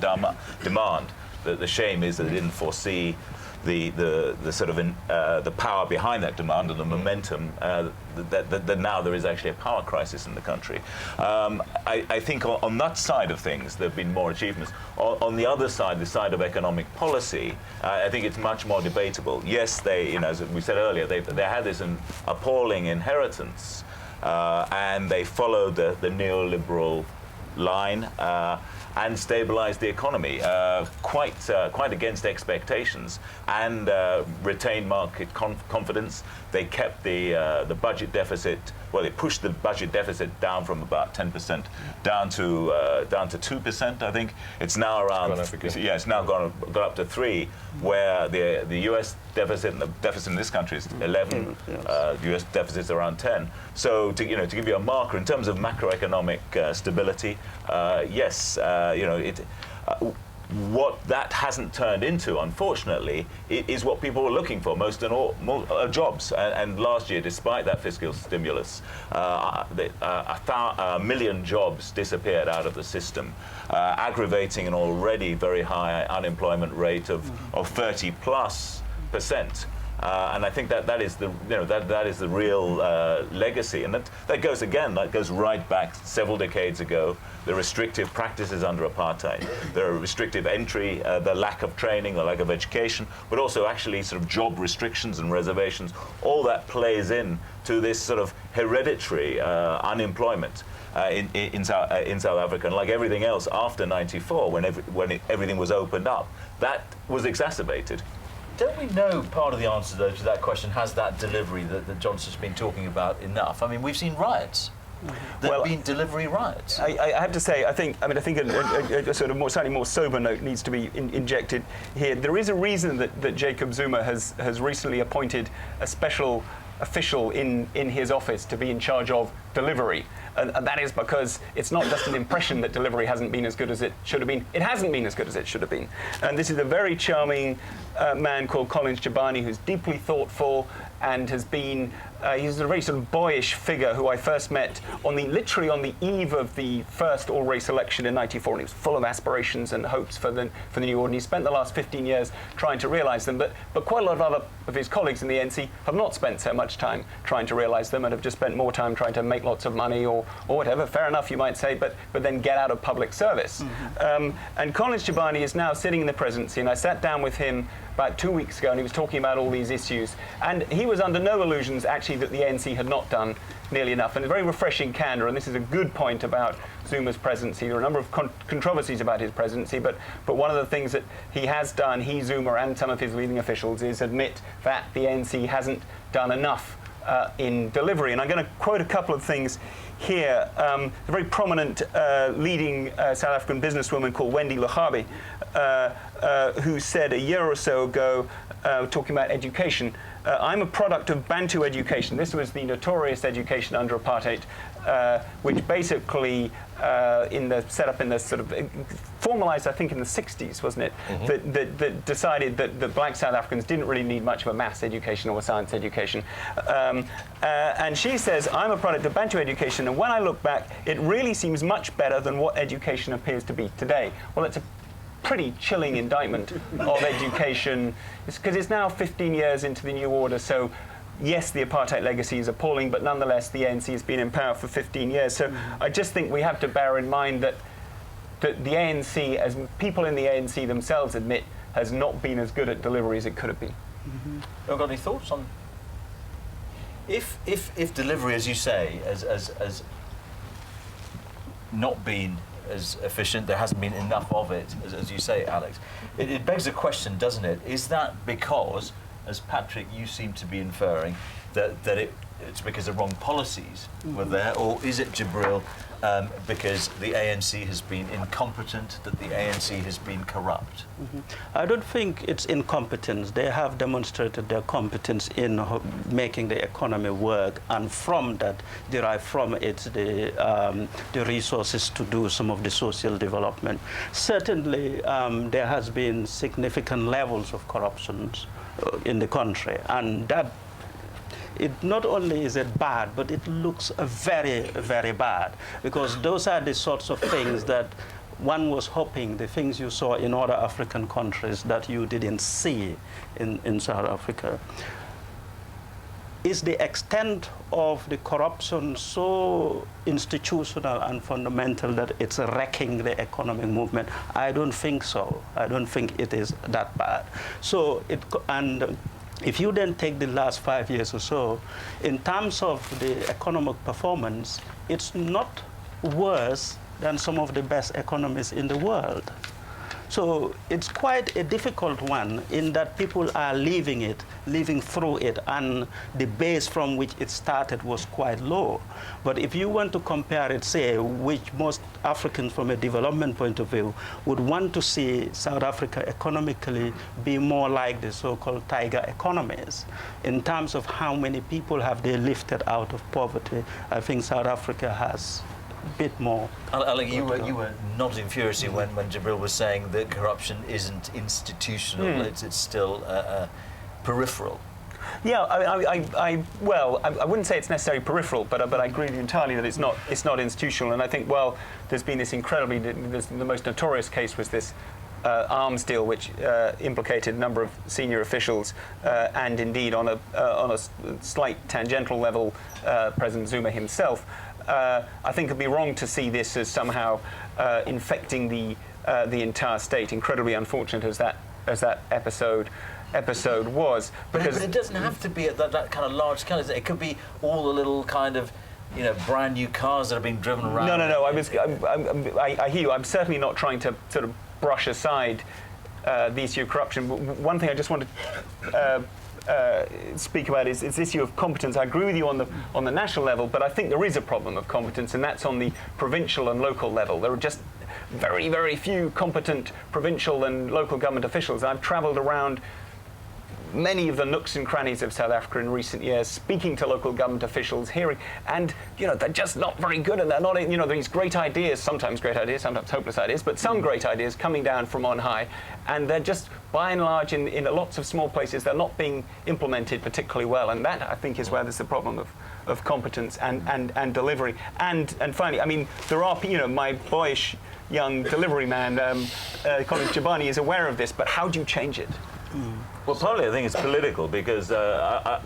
demand. The shame is that it didn't foresee the sort of the power behind that demand and the momentum that now there is actually a power crisis in the country. I think on that side of things there have been more achievements. On the other side, the side of economic policy, I think it's much more debatable. Yes, they, as we said earlier, they had this appalling inheritance, and they followed the neoliberal line. And stabilized the economy quite against expectations, and retained market confidence. They kept the budget deficit. Well, they pushed the budget deficit down from about 10% down to 2%. I think it's now around. It's now gone up to 3%, where the U.S. deficit and the deficit in this country is 11. The U.S. deficit is around 10. So to give you a marker in terms of macroeconomic stability, yes. What that hasn't turned into, unfortunately, is what people were looking for, most jobs. And last year, despite that fiscal stimulus, a million jobs disappeared out of the system, aggravating an already very high unemployment rate of 30+%. And I think that is the that is the real legacy, and that goes right back several decades ago. The restrictive practices under apartheid, the restrictive entry, the lack of training, the lack of education, but also actually sort of job restrictions and reservations. All that plays in to this sort of hereditary unemployment in South Africa, and like everything else after '94, when everything was opened up, that was exacerbated. Don't we know part of the answer, though, to that question? Has that delivery that Johnson's been talking about enough? I mean, we've seen riots. There have been delivery riots. I have to say, I think a sort of slightly more sober note needs to be injected here. There is a reason that Jacob Zuma has recently appointed a special official in his office to be in charge of delivery. And that is because it's not just an impression that delivery hasn't been as good as it should have been. It hasn't been as good as it should have been. And this is a very charming man called Collins Jabani, who's deeply thoughtful and has been, he's a very sort of boyish figure who I first met literally on the eve of the first all-race election in '94, and he was full of aspirations and hopes for the new order. And he spent the last 15 years trying to realise them, but quite a lot of his colleagues in the ANC have not spent so much time trying to realise them and have just spent more time trying to make lots of money or whatever. Fair enough, you might say, but then get out of public service. And Collins Jabani is now sitting in the presidency, and I sat down with him about 2 weeks ago, and he was talking about all these issues. And he was under no illusions, actually, that the ANC had not done nearly enough. And a very refreshing candour, and this is a good point about Zuma's presidency. There are a number of controversies about his presidency, but one of the things that he has done, Zuma, and some of his leading officials, is admit that the ANC hasn't done enough in delivery. And I'm going to quote a couple of things here. A very prominent leading South African businesswoman called Wendy Luhabe, who said a year or so ago, talking about education, I'm a product of Bantu education. This was the notorious education under apartheid, which basically set up in the sort of formalized, I think, in the 60s, wasn't it? That decided that black South Africans didn't really need much of a maths education or a science education. And she says, I'm a product of Bantu education, and when I look back, it really seems much better than what education appears to be today. Well, it's a pretty chilling indictment of education, because it's now 15 years into the new order, so yes, the apartheid legacy is appalling, but nonetheless, the ANC has been in power for 15 years. So I just think we have to bear in mind that the ANC, as people in the ANC themselves admit, has not been as good at delivery as it could have been. Got any thoughts on if delivery, as you say, as not been as efficient, there hasn't been enough of it, as you say, Alex. It begs a question, doesn't it? Is that because, as Patrick, you seem to be inferring, that it's because the wrong policies were there, or is it, Jibril, because the ANC has been incompetent, that the ANC has been corrupt? I don't think it's incompetence. They have demonstrated their competence in making the economy work, and from that, derive from it the resources to do some of the social development. Certainly, there has been significant levels of corruption in the country, and that it not only is it bad, but it looks very, very bad, because those are the sorts of things that one was hoping, the things you saw in other African countries that you didn't see in South Africa. Is the extent of the corruption so institutional and fundamental that it's wrecking the economic movement? I don't think so. I don't think it is that bad. So if you then take the last 5 years or so, in terms of the economic performance, it's not worse than some of the best economies in the world. So it's quite a difficult one in that people are living through it, and the base from which it started was quite low. But if you want to compare it, say, which most Africans from a development point of view would want to see South Africa economically be more like the so-called tiger economies, in terms of how many people have they lifted out of poverty, I think South Africa has bit more. Alec, you were nodding furiously when Jibril was saying that corruption isn't institutional, it's still peripheral. Yeah, I wouldn't say it's necessarily peripheral, but I agree with you entirely that it's not institutional. And I think, well, there's been this the most notorious case was this arms deal, which implicated a number of senior officials, and indeed on a slight tangential level, President Zuma himself. I think it'd be wrong to see this as somehow infecting the entire state. Incredibly unfortunate as that episode was, because but it doesn't have to be at that kind of large scale. It could be all the little kind of, brand new cars that are being driven around. No. I hear you. I'm certainly not trying to sort of brush aside the issue of corruption. One thing I just want to speak about is this issue of competence. I agree with you on the national level, but I think there is a problem of competence, and that's on the provincial and local level. There are just very, very few competent provincial and local government officials. I've travelled around many of the nooks and crannies of South Africa in recent years, speaking to local government officials, hearing, and they're just not very good, and they're not, these great ideas, sometimes hopeless ideas, but some great ideas coming down from on high, and they're just, by and large, in lots of small places, they're not being implemented particularly well, and that, I think, is where there's the problem of competence and delivery. And finally, I mean, there are, my boyish young delivery man, Colin Jabani, is aware of this, but how do you change it? Well, partly I think it's political, because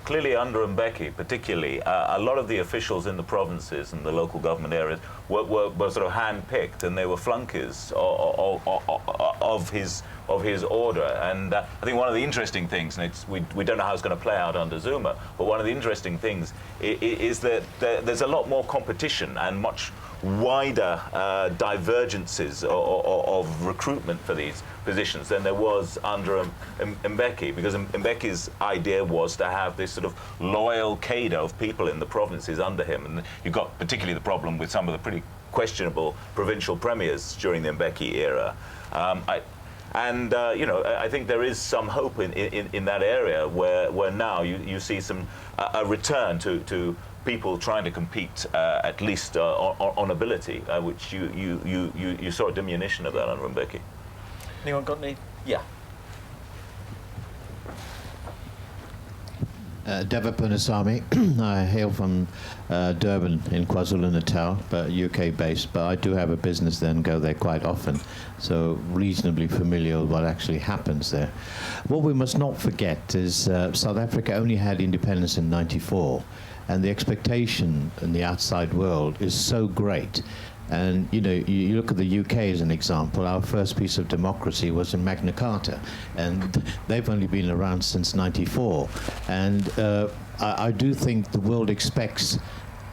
clearly under Mbeki particularly, a lot of the officials in the provinces and the local government areas were sort of hand-picked, and they were flunkies of his order. And I think one of the interesting things, and we don't know how it's going to play out under Zuma, but one of the interesting things is that there's a lot more competition and much wider divergences of recruitment for these positions than there was under Mbeki, because Mbeki's idea was to have this sort of loyal cadre of people in the provinces under him, and you got particularly the problem with some of the pretty questionable provincial premiers during the Mbeki era. I think there is some hope in that area where now you see a return to people trying to compete at least on ability, which you saw a diminution of that under Mbeki. Anyone got any? Yeah. Deva Punasamy. I hail from Durban in KwaZulu-Natal, but UK based, but I do have a business there and go there quite often, so reasonably familiar with what actually happens there. What we must not forget is South Africa only had independence in '94, and the expectation in the outside world is so great. And you look at the UK as an example. Our first piece of democracy was in Magna Carta, and they've only been around since '94. And I do think the world expects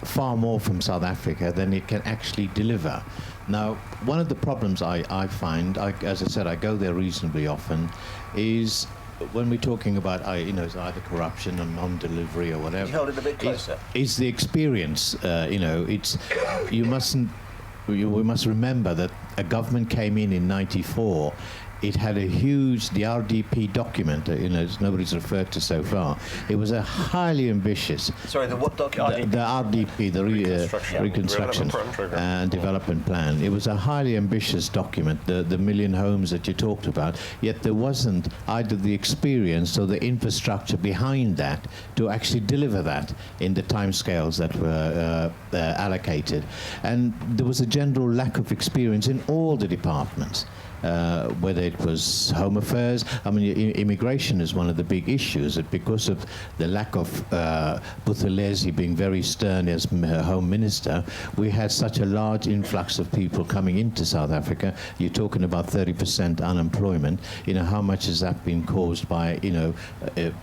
far more from South Africa than it can actually deliver. Now, one of the problems I find, as I said, I go there reasonably often, is when we're talking about, it's either corruption or non-delivery or whatever. Can you hold it a bit closer? It's the experience. We must remember that a government came in '94. It had the RDP document, nobody's referred to so far. It was a highly ambitious... Sorry, the what document? The RDP, the Reconstruction and Development Plan. It was a highly ambitious document, the million homes that you talked about, yet there wasn't either the experience or the infrastructure behind that to actually deliver that in the timescales that were allocated. And there was a general lack of experience in all the departments. Whether it was Home Affairs, immigration is one of the big issues. That because of the lack of Buthelezi being very stern as Home Minister, we had such a large influx of people coming into South Africa. You're talking about 30% unemployment. How much has that been caused by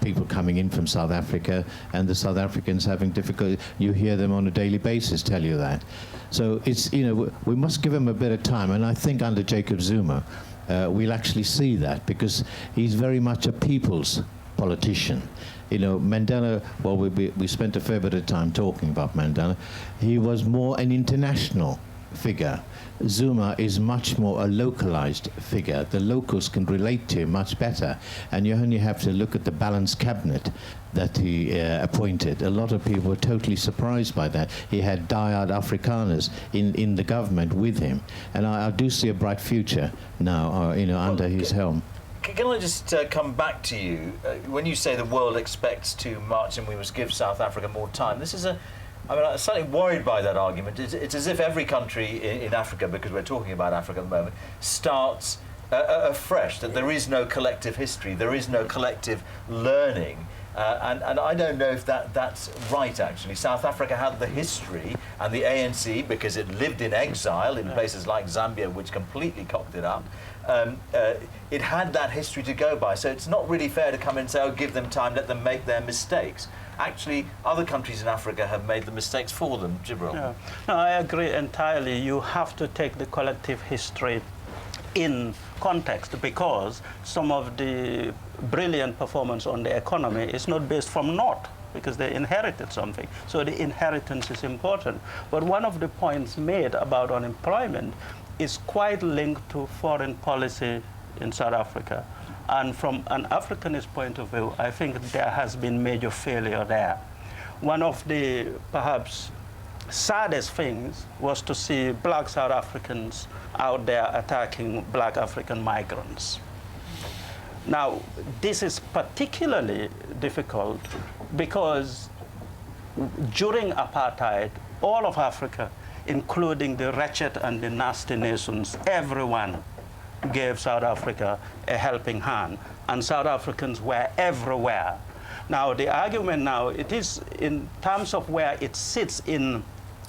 people coming in from South Africa and the South Africans having difficulty? You hear them on a daily basis tell you that. So it's we must give him a bit of time, and I think under Jacob Zuma we'll actually see that, because he's very much a people's politician. Mandela, well, we spent a fair bit of time talking about Mandela. He was more an international figure. Zuma is much more a localized figure. The locals can relate to him much better, and you only have to look at the balanced cabinet that he appointed. A lot of people were totally surprised by that. He had diehard Afrikaners in the government with him, and I do see a bright future now, under his helm. Can I just come back to you? When you say the world expects too much and we must give South Africa more time, I'm slightly worried by that argument. It's as if every country in Africa, because we're talking about Africa at the moment, starts afresh, that there is no collective history, there is no collective learning. And I don't know if that's right, actually. South Africa had the history, and the ANC, because it lived in exile in places like Zambia, which completely cocked it up, it had that history to go by. So it's not really fair to come and say, give them time, let them make their mistakes. Actually, other countries in Africa have made the mistakes for them. Jibril. Yeah. No, I agree entirely. You have to take the collective history in context, because some of the brilliant performance on the economy is not based from naught, because they inherited something. So the inheritance is important. But one of the points made about unemployment is quite linked to foreign policy in South Africa. And from an Africanist point of view, I think there has been major failure there. One of the perhaps saddest things was to see black South Africans out there attacking black African migrants. Now, this is particularly difficult because during apartheid, all of Africa, including the wretched and the nasty nations, everyone gave South Africa a helping hand, and South Africans were everywhere. Now, the argument now, it is in terms of where it sits in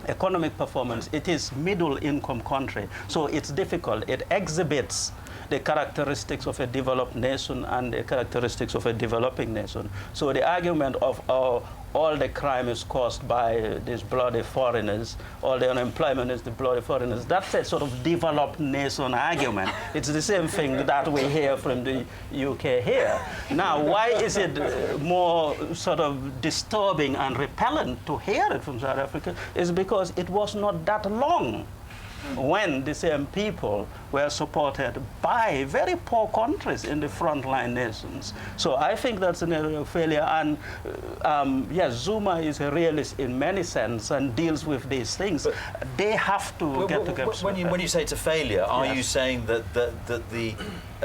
economic performance, it is middle-income country, so it's difficult. It exhibits the characteristics of a developed nation and the characteristics of a developing nation. So the argument of all the crime is caused by these bloody foreigners, all the unemployment is the bloody foreigners, that's a sort of developed nation argument. It's the same thing that we hear from the UK here. Now, why is it more sort of disturbing and repellent to hear it from South Africa? Is because it was not that long when the same people were supported by very poor countries in the frontline nations. So I think that's an area of failure. And yes, Zuma is a realist in many sense and deals with these things. But they have to get together. When you say it's a failure, are you saying that the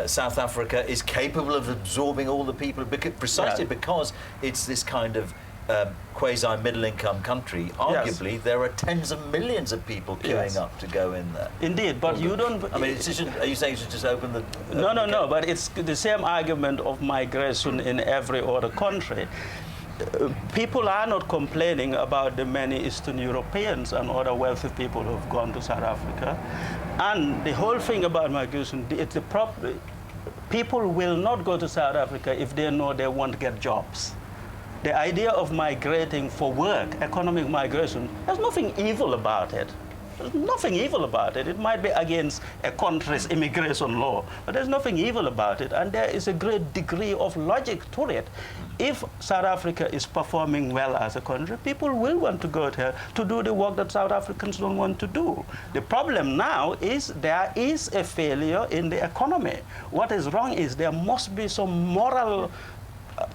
South Africa is capable of absorbing all the people precisely because it's this kind of quasi-middle-income country? Arguably, there are tens of millions of people queuing up to go in there. Indeed, but you don't... I mean, are you saying you should just open the... No, but it's the same argument of migration in every other country. People are not complaining about the many Eastern Europeans and other wealthy people who have gone to South Africa. And the whole thing about migration, it's the problem. People will not go to South Africa if they know they won't get jobs. The idea of migrating for work, economic migration, there's nothing evil about it. There's nothing evil about it. It might be against a country's immigration law, but there's nothing evil about it. And there is a great degree of logic to it. If South Africa is performing well as a country, people will want to go there to do the work that South Africans don't want to do. The problem now is there is a failure in the economy. What is wrong is there must be some moral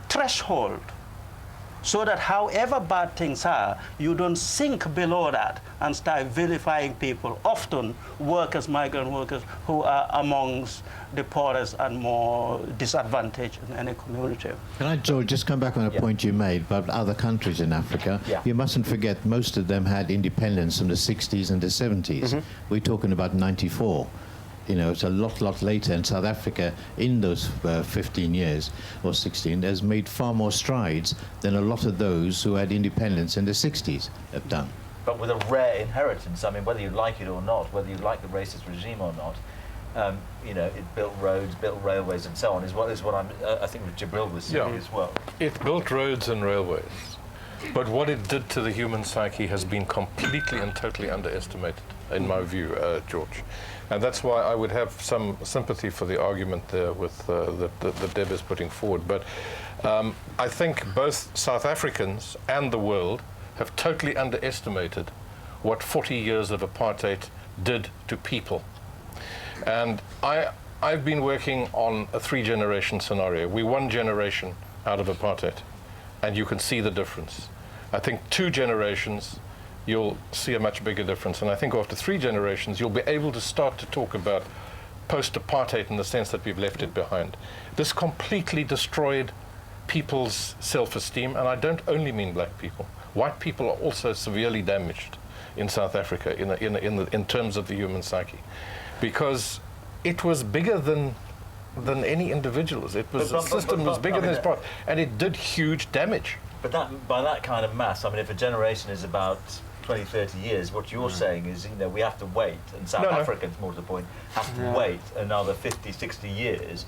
threshold, so that however bad things are, you don't sink below that and start vilifying people, often workers, migrant workers, who are amongst the poorest and more disadvantaged in any community. Can I, George, just come back on a point you made about other countries in Africa? Yeah. You mustn't forget most of them had independence in the 60s and the 70s. We're talking about 94. You know, it's a lot later, and South Africa, in those 15 years or 16, has made far more strides than a lot of those who had independence in the 60s have done. But with a rare inheritance. I mean, whether you like it or not, whether you like the racist regime or not, you know, it built roads, built railways, and so on. Is what I think Jibril was saying as well. It built roads and railways, but what it did to the human psyche has been completely and totally underestimated, in my view, George. And that's why I would have some sympathy for the argument there with that Deb is putting forward. But I think both South Africans and the world have totally underestimated what 40 years of apartheid did to people. And I've been working on a 3-generation scenario. We're 1 generation out of apartheid, and you can see the difference. I think 2 generations, you'll see a much bigger difference. And I think after 3 generations, you'll be able to start to talk about post-apartheid in the sense that we've left it behind. This completely destroyed people's self-esteem, and I don't only mean black people. White people are also severely damaged in South Africa in terms of the human psyche, because it was bigger than any individuals. It was the system was bigger than its part, and it did huge damage. But by that kind of mass, I mean, if a generation is about 20, 30 years, what you're saying is, you know, we have to wait, and South Africans, more to the point, have to wait another 50, 60 years,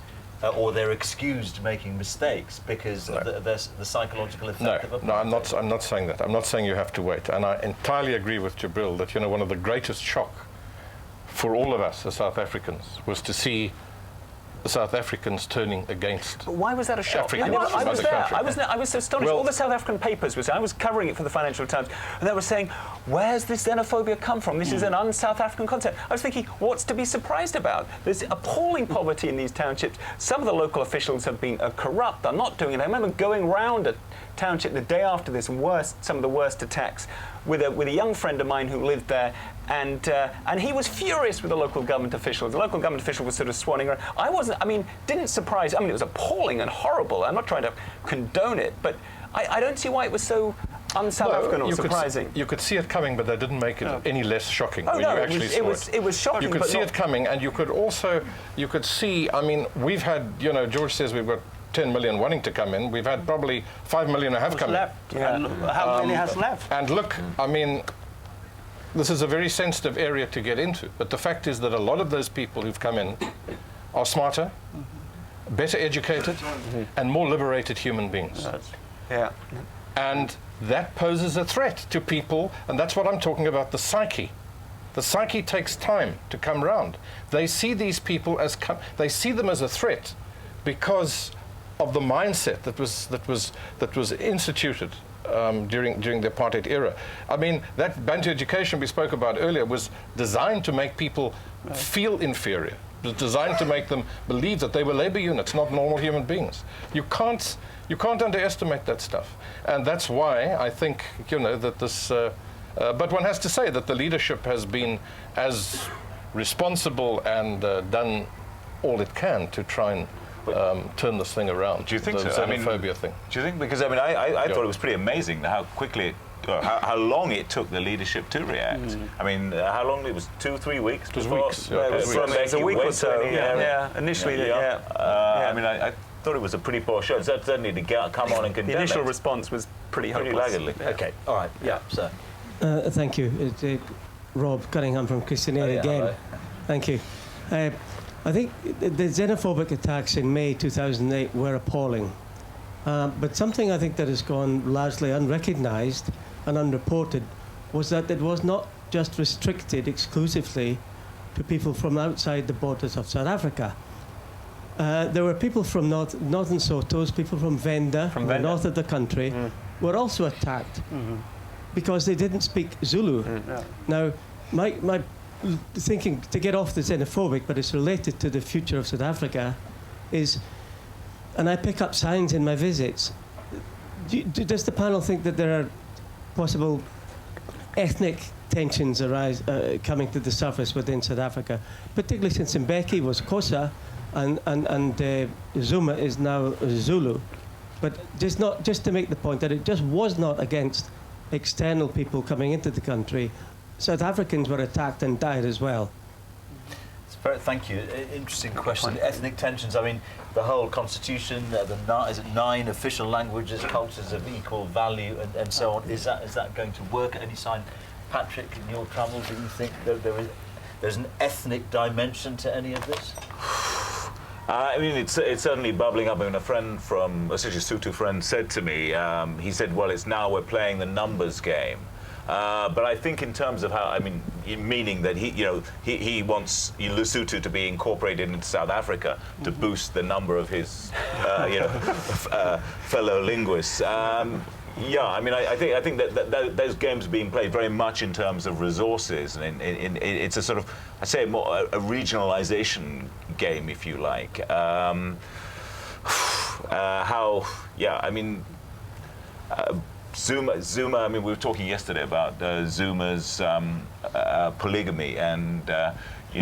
or they're excused making mistakes because of the psychological effect of apartheid. No, I'm not saying that. I'm not saying you have to wait. And I entirely agree with Jibril that, you know, one of the greatest shock for all of us as South Africans was to see the South Africans turning against. But why was that a shock? Africans I from was other there. countries. I was astonished. Well, all the South African papers were saying, I was covering it for the Financial Times, and they were saying, where's this xenophobia come from? This is an un-South African concept. I was thinking, what's to be surprised about? There's appalling poverty in these townships. Some of the local officials have been corrupt. They're not doing it. I remember going round a township the day after this some of the worst attacks with a young friend of mine who lived there, and he was furious with the local government officials. The local government official was sort of swanning around. Didn't surprise. I mean, it was appalling and horrible. I'm not trying to condone it, but I don't see why it was so un-South African or surprising. You could see it coming, but they didn't make it any less shocking when you actually saw it. It was shocking. You could see it coming, and you could see. I mean, we've had. George says we've got 10 million wanting to come in. We've had probably 5 million who have come left. in. Yeah. And how many has left? And look, I mean, this is a very sensitive area to get into. But the fact is that a lot of those people who've come in are smarter, better educated, and more liberated human beings. Yeah. And that poses a threat to people, and that's what I'm talking about, the psyche. The psyche takes time to come round. They see these people they see them as a threat because of the mindset that was instituted during the apartheid era. I mean, that Bantu education we spoke about earlier was designed to make people feel inferior. It was designed to make them believe that they were labor units, not normal human beings. You can't underestimate that stuff, and that's why I think that this. But one has to say that the leadership has been as responsible and done all it can to try and turn this thing around. Do you think the so? xenophobia thing. Do you think? Because I thought it was pretty amazing how quickly, how long it took the leadership to react. I mean, how long? It was 2-3 weeks. It was before, weeks. Yeah, it was a week or so. Yeah. Initially, yeah. I mean, I thought it was a pretty poor show. Certainly to come on and condemn the initial it. response was pretty hopeless. laggardly. Okay, all right, yeah, so. Thank you. It's Rob Cunningham from Christiania again. Hello. Thank you. I think the xenophobic attacks in May 2008 were appalling. But something I think that has gone largely unrecognised and unreported was that it was not just restricted exclusively to people from outside the borders of South Africa. There were people from northern Sotos, people from Venda, the north of the country, were also attacked because they didn't speak Zulu. Now, my thinking, to get off the xenophobic, but it's related to the future of South Africa, is, and I pick up signs in my visits, does the panel think that there are possible ethnic tensions coming to the surface within South Africa, particularly since Mbeki was Xhosa and Zuma is now Zulu? But just to make the point that it just was not against external people coming into the country. South Africans were attacked and died as well. Thank you. Interesting question. Ethnic tensions. I mean, the whole constitution, is it 9 official languages, cultures of equal value, and so on. Is that going to work at any sign, Patrick? In your travels, do you think that there's an ethnic dimension to any of this? I mean, it's certainly bubbling up. I mean, a friend from a Sotho friend said to me, he said, "Well, it's now we're playing the numbers game." But I think in terms of how, I mean, meaning that he wants Lesotho to be incorporated into South Africa to boost the number of his, fellow linguists. Yeah, I mean, I think that those games are being played very much in terms of resources, and it's a sort of, I say, more a regionalization game, if you like. I mean. Zuma, I mean, we were talking yesterday about Zuma's polygamy and,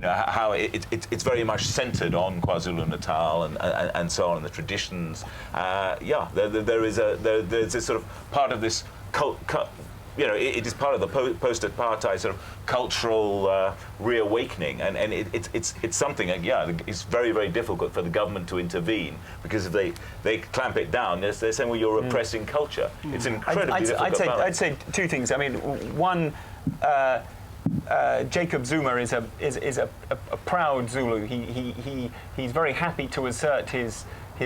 how it's very much centered on KwaZulu-Natal and so on, the traditions. There's this sort of part of this it is part of the post-apartheid sort of cultural reawakening, and it's something. It's very, very difficult for the government to intervene, because if they clamp it down, they're saying, well, you're repressing culture. It's incredibly difficult. I'd say two things. I mean, one. Jacob Zuma is a proud Zulu. He's very happy to assert his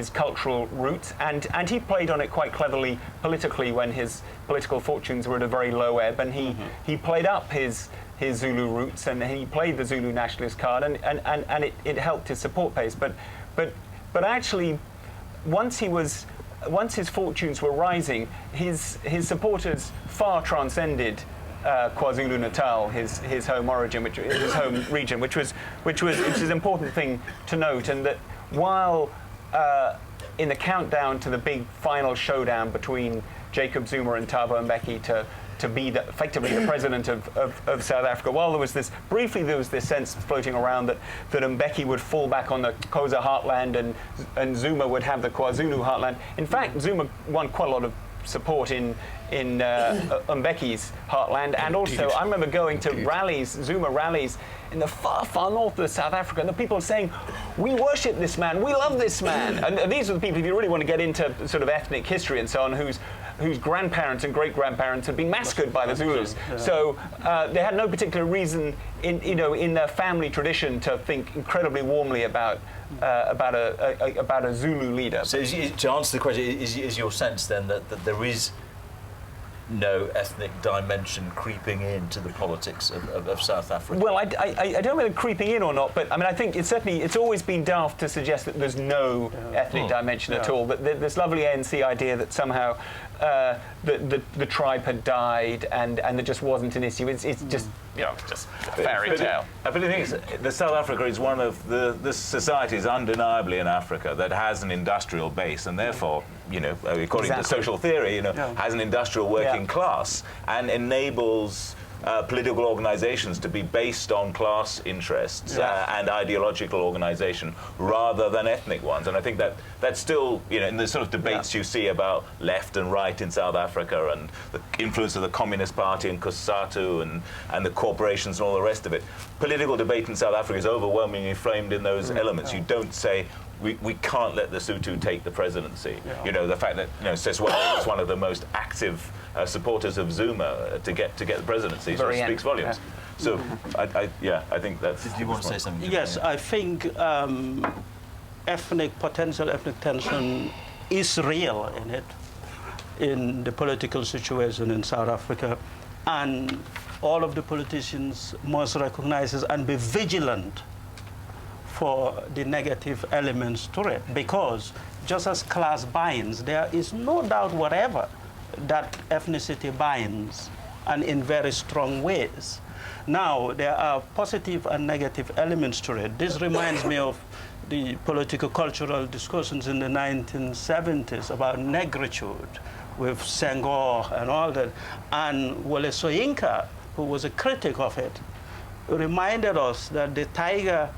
cultural roots, and he played on it quite cleverly politically when his political fortunes were at a very low ebb, and he played up his Zulu roots, and he played the Zulu nationalist card, and it helped his support base. But but actually, once his fortunes were rising, his supporters far transcended KwaZulu-Natal, his home origin, his home region, which is an important thing to note, and that while in the countdown to the big final showdown between Jacob Zuma and Thabo Mbeki to be effectively the president of South Africa, while there was this sense floating around that Mbeki would fall back on the Xhosa heartland and Zuma would have the KwaZulu heartland. In fact, Zuma won quite a lot of support in Mbeki's heartland, and also I remember going to Zuma rallies in the far, far north of South Africa, and the people saying, "We worship this man, we love this man." And these are the people, if you really want to get into sort of ethnic history and so on, whose grandparents and great-grandparents had been massacred by the Zulus. Yeah. So they had no particular reason in their family tradition to think incredibly warmly about a Zulu leader. So to answer the question, is your sense then that there is no ethnic dimension creeping into the politics of South Africa? Well, I don't know whether creeping in or not, but I mean, I think it's always been daft to suggest that there's no ethnic dimension at all. That this lovely ANC idea that somehow the tribe had died and there just wasn't an issue. It's just just a fairy tale. But the thing is, South Africa is one of the societies undeniably in Africa that has an industrial base, and therefore, according to social theory, has an industrial working class and enables political organizations to be based on class interests and ideological organization rather than ethnic ones. And I think that's still, in the sort of debates you see about left and right in South Africa and the influence of the Communist Party and COSATU and the corporations and all the rest of it, political debate in South Africa is overwhelmingly framed in those elements. You don't say, we can't let the Sotho take the presidency. The fact that Seswell was one of the most active supporters of Zuma to get the presidency sort of speaks volumes. So I think that's. Did you want to say something? Yes, I think potential ethnic tension is real in the political situation in South Africa, and all of the politicians must recognize this and be vigilant for the negative elements to it, because just as class binds, there is no doubt whatever that ethnicity binds, and in very strong ways. Now, there are positive and negative elements to it. This reminds me of the political cultural discussions in the 1970s about negritude with Senghor and all that. And Wole Soyinka, who was a critic of it, reminded us that the tiger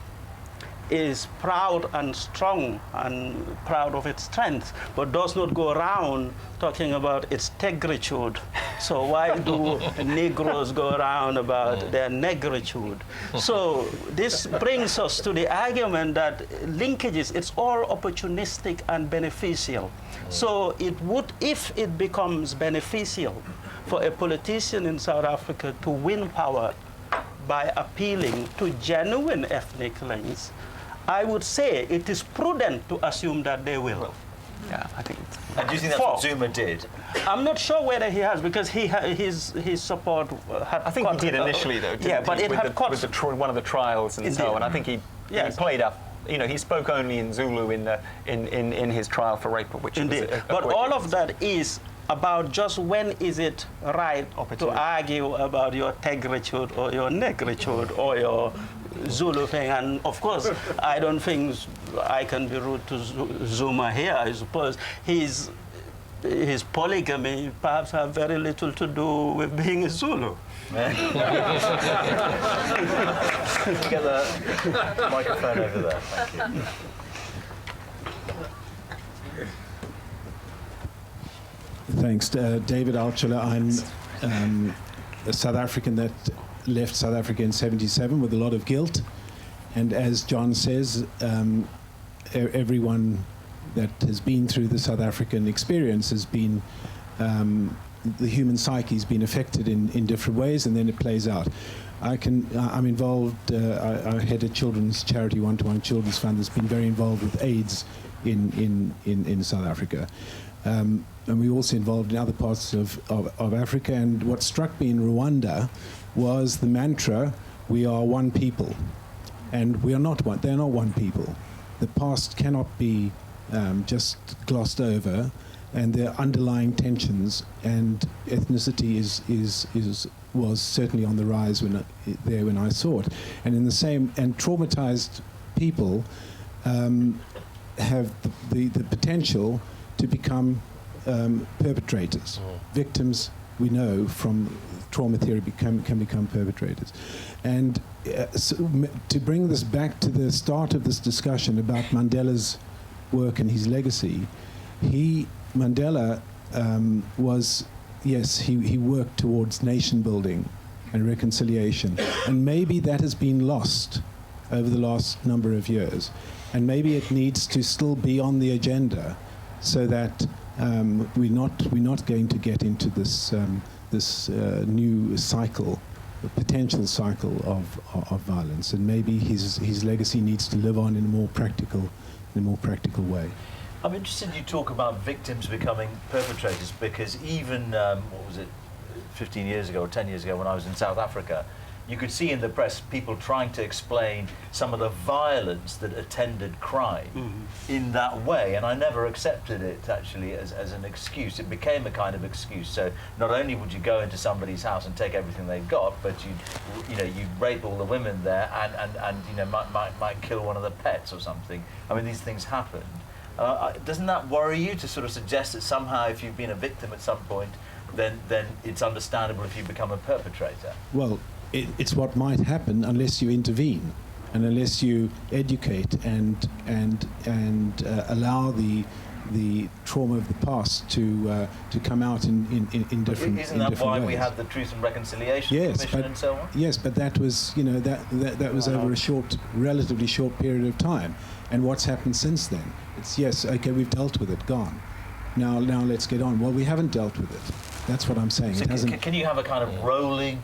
is proud and strong and proud of its strength, but does not go around talking about its tegritude. So why do Negroes go around about their negritude? So this brings us to the argument that linkages, it's all opportunistic and beneficial. So it would, if it becomes beneficial for a politician in South Africa to win power by appealing to genuine ethnic links, I would say it is prudent to assume that they will. Yeah, I think. And do you think that's what Zuma did? I'm not sure whether he has, because his support had. I think he did initially, though. But it had one of the trials and so on. I think he played up. He spoke only in Zulu in his trial for rape, which indeed. But all of that is about just when is it right to argue about your tegritude or your negritude or your Zulu thing. And of course, I don't think I can be rude to Zuma here. I suppose his polygamy perhaps have very little to do with being a Zulu. Get the microphone over there, thank you. Thanks. David Altshuler. I'm a South African that left South Africa in '77 with a lot of guilt. And as John says, everyone that has been through the South African experience has been, the human psyche has been affected in different ways, and then it plays out. I'm involved, I head a children's charity, One-to-One Children's Fund, that's been very involved with AIDS in South Africa. And we're also involved in other parts of Africa. And what struck me in Rwanda was the mantra, we are one people. And we are not one, they're not one people. the past cannot be just glossed over, and there are underlying tensions, and ethnicity was certainly on the rise when I saw it, and in the same, and traumatized people have the potential to become perpetrators. Victims, we know from trauma theory, can become perpetrators. And to bring this back to the start of this discussion about Mandela's work and his legacy, Mandela was, yes, he worked towards nation building and reconciliation, and maybe that has been lost over the last number of years, and maybe it needs to still be on the agenda, so that we're not going to get into this new cycle, a potential cycle of violence, and maybe his legacy needs to live on in a more practical way. I'm interested you talk about victims becoming perpetrators, because even, what was it, 15 years ago or 10 years ago when I was in South Africa, you could see in the press people trying to explain some of the violence that attended crime in that way, and I never accepted it actually as an excuse. It became a kind of excuse. So not only would you go into somebody's house and take everything they've got, but you'd rape all the women there and might kill one of the pets or something. I mean, these things happened. Doesn't that worry you, to sort of suggest that somehow if you've been a victim at some point, then it's understandable if you become a perpetrator? Well, it's what might happen unless you intervene, and unless you educate and allow the trauma of the past to come out in different ways. Isn't that why we have the Truth and Reconciliation Commission and so on? Yes, but that was that was over a relatively short period of time. And what's happened since then? It's yes, okay, we've dealt with it, gone. Now let's get on. Well, we haven't dealt with it. That's what I'm saying. So it hasn't. Can you have a kind of rolling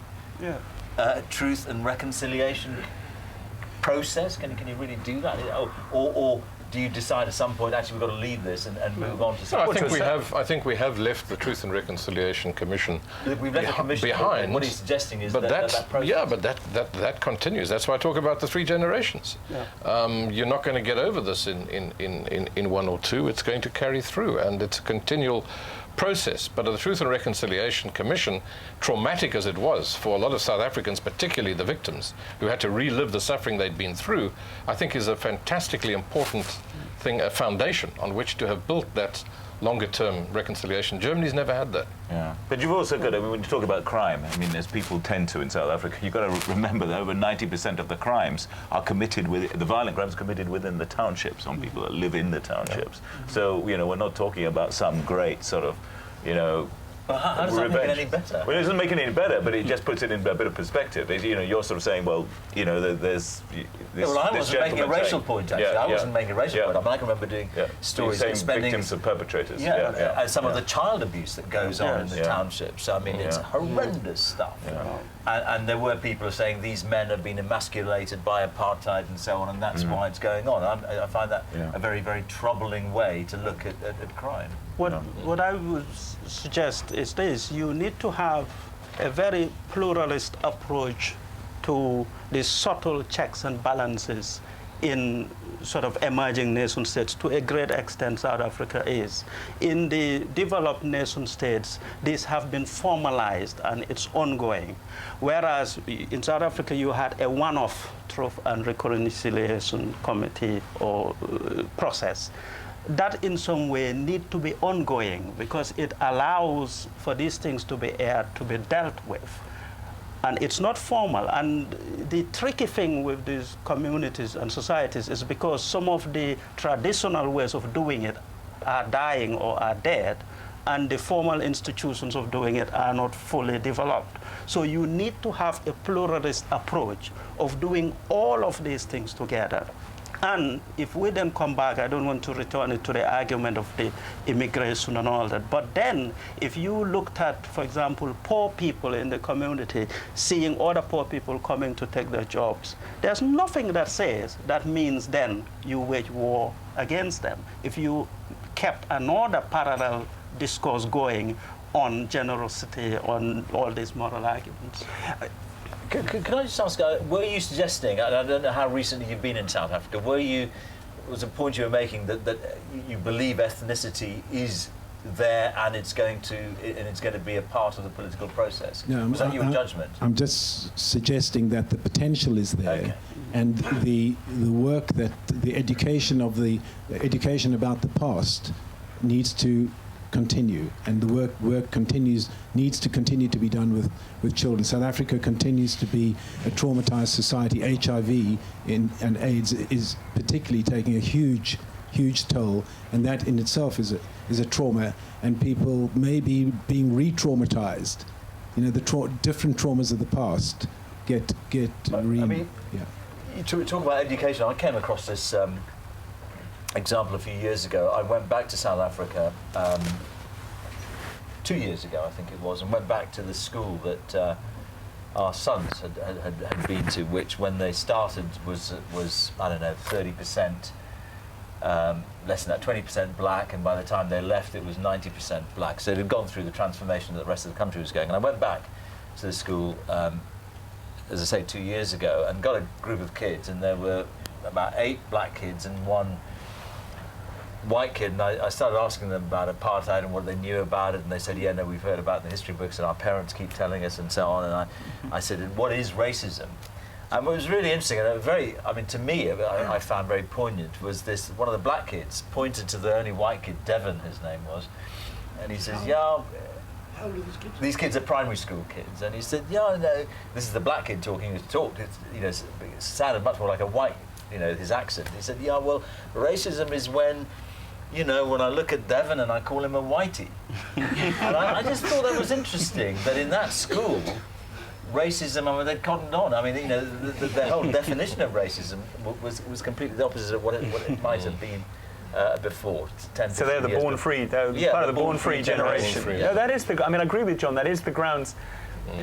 Truth and Reconciliation process? Can you really do that? Or do you decide at some point, actually, we've got to leave this and move on to something? I think we have left the Truth and Reconciliation Commission We've left the commission behind. What he's suggesting is that process. Yeah, but that continues. That's why I talk about the 3 generations. Yeah. You're not going to get over this in 1 or 2. It's going to carry through, and it's a continual process. But the Truth and Reconciliation Commission, traumatic as it was for a lot of South Africans, particularly the victims who had to relive the suffering they'd been through, I think is a fantastically important thing, a foundation on which to have built that longer-term reconciliation. Germany's never had that. Yeah, but you've also got, when you talk about crime, I mean, as people tend to in South Africa, you've got to remember that over 90% of the crimes are committed the violent crimes committed within the townships, on people that live in the townships. Yeah. So, we're not talking about some great sort of, Well, how does that make it any better? Well, it doesn't make it any better, but it just puts it in a bit of perspective. You're sort of saying, well, there's this. Well, I wasn't making a racial point, actually. I wasn't making a racial point. I mean, I can remember doing stories spending victims of perpetrators. And some of the child abuse that goes on in the townships. I mean, it's horrendous stuff. And there were people saying these men have been emasculated by apartheid and so on, and that's why it's going on. I find that a very, very troubling way to look at crime. What I would suggest is this: you need to have a very pluralist approach to the subtle checks and balances in sort of emerging nation states. To a great extent, South Africa is. In the developed nation states, these have been formalized and it's ongoing. Whereas in South Africa, you had a one-off Truth and Reconciliation Committee or process. That in some way need to be ongoing, because it allows for these things to be aired, to be dealt with. And it's not formal. And the tricky thing with these communities and societies is because some of the traditional ways of doing it are dying or are dead, and the formal institutions of doing it are not fully developed. So you need to have a pluralist approach of doing all of these things together. And if we then come back, I don't want to return it to the argument of the immigration and all that, but then if you looked at, for example, poor people in the community seeing other poor people coming to take their jobs, there's nothing that says that means then you wage war against them. If you kept another parallel discourse going on generosity, on all these moral arguments. Can I just ask, were you suggesting, and I don't know how recently you've been in South Africa, were you was a point you were making that you believe ethnicity is there and it's going to be a part of the political process. No, was that your judgment? I'm just suggesting that the potential is there, okay. and the work that the education about the past needs to continue, and the work needs to continue to be done with children. South Africa continues to be a traumatized society. HIV and AIDS is particularly taking a huge toll, and that in itself is a trauma, and people may be being re-traumatized. You know, the different traumas of the past get You talk about education. I came across this example a few years ago. I went back to South Africa 2 years ago, I think it was, and went back to the school that our sons had been to, which when they started was I don't know, 30%, less than that, 20% black, and by the time they left it was 90% black. So it had gone through the transformation that the rest of the country was going. And I went back to the school, as I say, 2 years ago, and got a group of kids, and there were about 8 black kids and 1 white kid, and I started asking them about apartheid and what they knew about it, and they said, yeah, no, we've heard about it in the history books and our parents keep telling us and so on. And I said, what is racism? And what was really interesting, and to me, I found very poignant, was this, one of the black kids pointed to the only white kid, Devon his name was, and he says, yeah, these kids are primary school kids. And he said, yeah, no, this is the black kid talking, it sounded much more like a white, his accent. He said, yeah, well, racism is when I look at Devon and I call him a whitey. And I just thought that was interesting, that in that school, racism, they'd cottoned on. The whole definition of racism was completely the opposite of what it might have been before. 10, so they're the born free, part of the born free generation. No, that is I agree with John, that is the grounds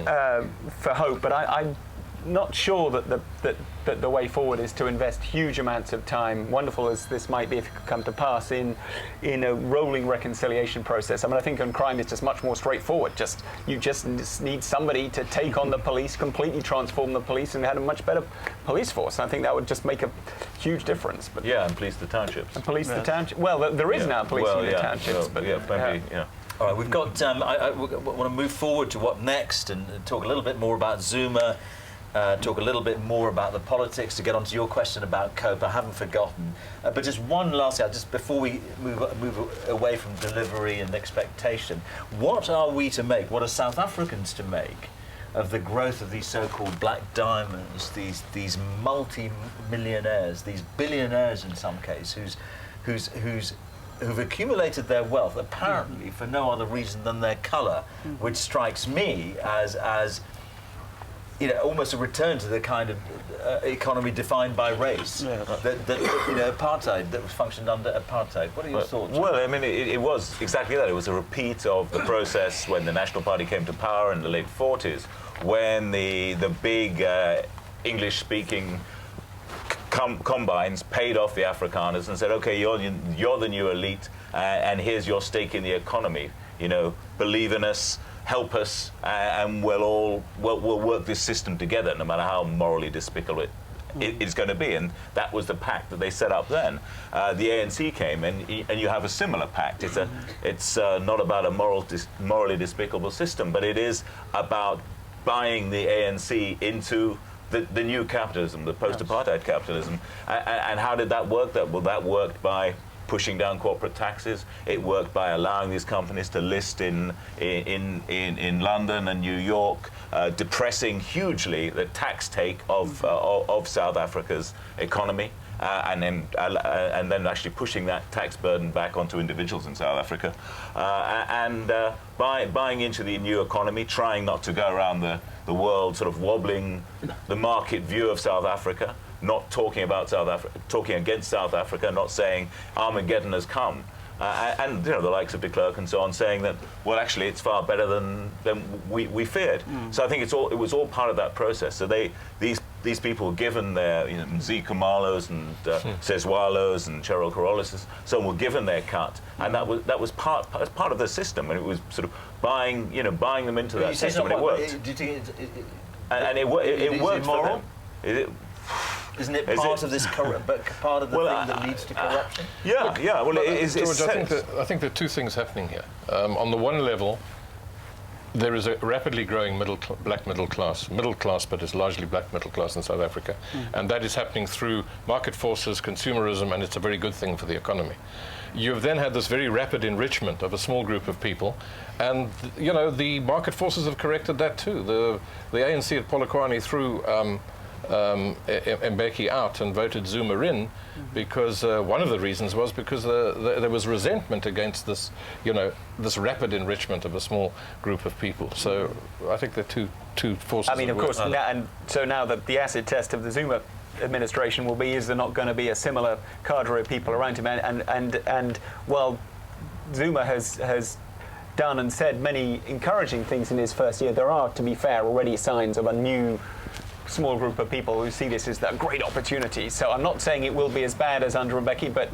for hope, but I'm not sure that the way forward is to invest huge amounts of time, wonderful as this might be if it could come to pass, in a rolling reconciliation process. I think on crime it's just much more straightforward. You just need somebody to take on the police, completely transform the police, and have a much better police force. And I think that would just make a huge difference. But and police the townships. And police the township. Well, there is now policing the townships. All right, we've got. I want to move forward to what next, and talk a little bit more about Zuma. Talk a little bit more about the politics, to get onto your question about COPE. I haven't forgotten. But just one last thing, just before we move away from delivery and expectation, what are we to make, what are South Africans to make of the growth of these so-called black diamonds, these multi-millionaires, these billionaires in some case, who've accumulated their wealth apparently for no other reason than their colour, which strikes me as almost a return to the kind of economy defined by race, apartheid, that was functioned under apartheid. What are your thoughts? Well, it was exactly that. It was a repeat of the process when the National Party came to power in the late 40s, when the big English-speaking combines paid off the Afrikaners and said, okay, you're the new elite, and here's your stake in the economy. Believe in us, help us, and we'll work this system together, no matter how morally despicable it's going to be. And that was the pact that they set up then. The ANC came, and you have a similar pact. It's not about a morally despicable system, but it is about buying the ANC into the new capitalism, the post-apartheid capitalism. And how did that work? That worked by pushing down corporate taxes. It worked by allowing these companies to list in London and New York, depressing hugely the tax take of South Africa's economy, and then actually pushing that tax burden back onto individuals in South Africa, and buying into the new economy, trying not to go around the world sort of wobbling the market view of South Africa, not talking about South Africa, talking against South Africa, not saying Armageddon has come, and the likes of de Klerk and so on, saying that, well, actually it's far better than we feared. So I think it was all part of that process. So these people were given their Mzee Khumalos and Seswalos and Cheryl Carolus, so were given their cut, and that was part of the system, and it was sort of buying them into that system, and it worked. Do you think and it worked for them. Isn't it part of this part of the thing that leads to corruption? Yeah. Well, George, I think there are two things happening here. On the one level, there is a rapidly growing black middle class, but it's largely black middle class in South Africa. And that is happening through market forces, consumerism, and it's a very good thing for the economy. You've then had this very rapid enrichment of a small group of people, and the market forces have corrected that too. The ANC at Polokwane threw Mbeki out and voted Zuma in because one of the reasons was because there was resentment against this, this rapid enrichment of a small group of people. So I think there are two forces. I mean, of course, now that the acid test of the Zuma administration will be, is there not going to be a similar cadre of people around him? And while Zuma has done and said many encouraging things in his first year, there are, to be fair, already signs of a new small group of people who see this as a great opportunity. So I'm not saying it will be as bad as under Mbeki, but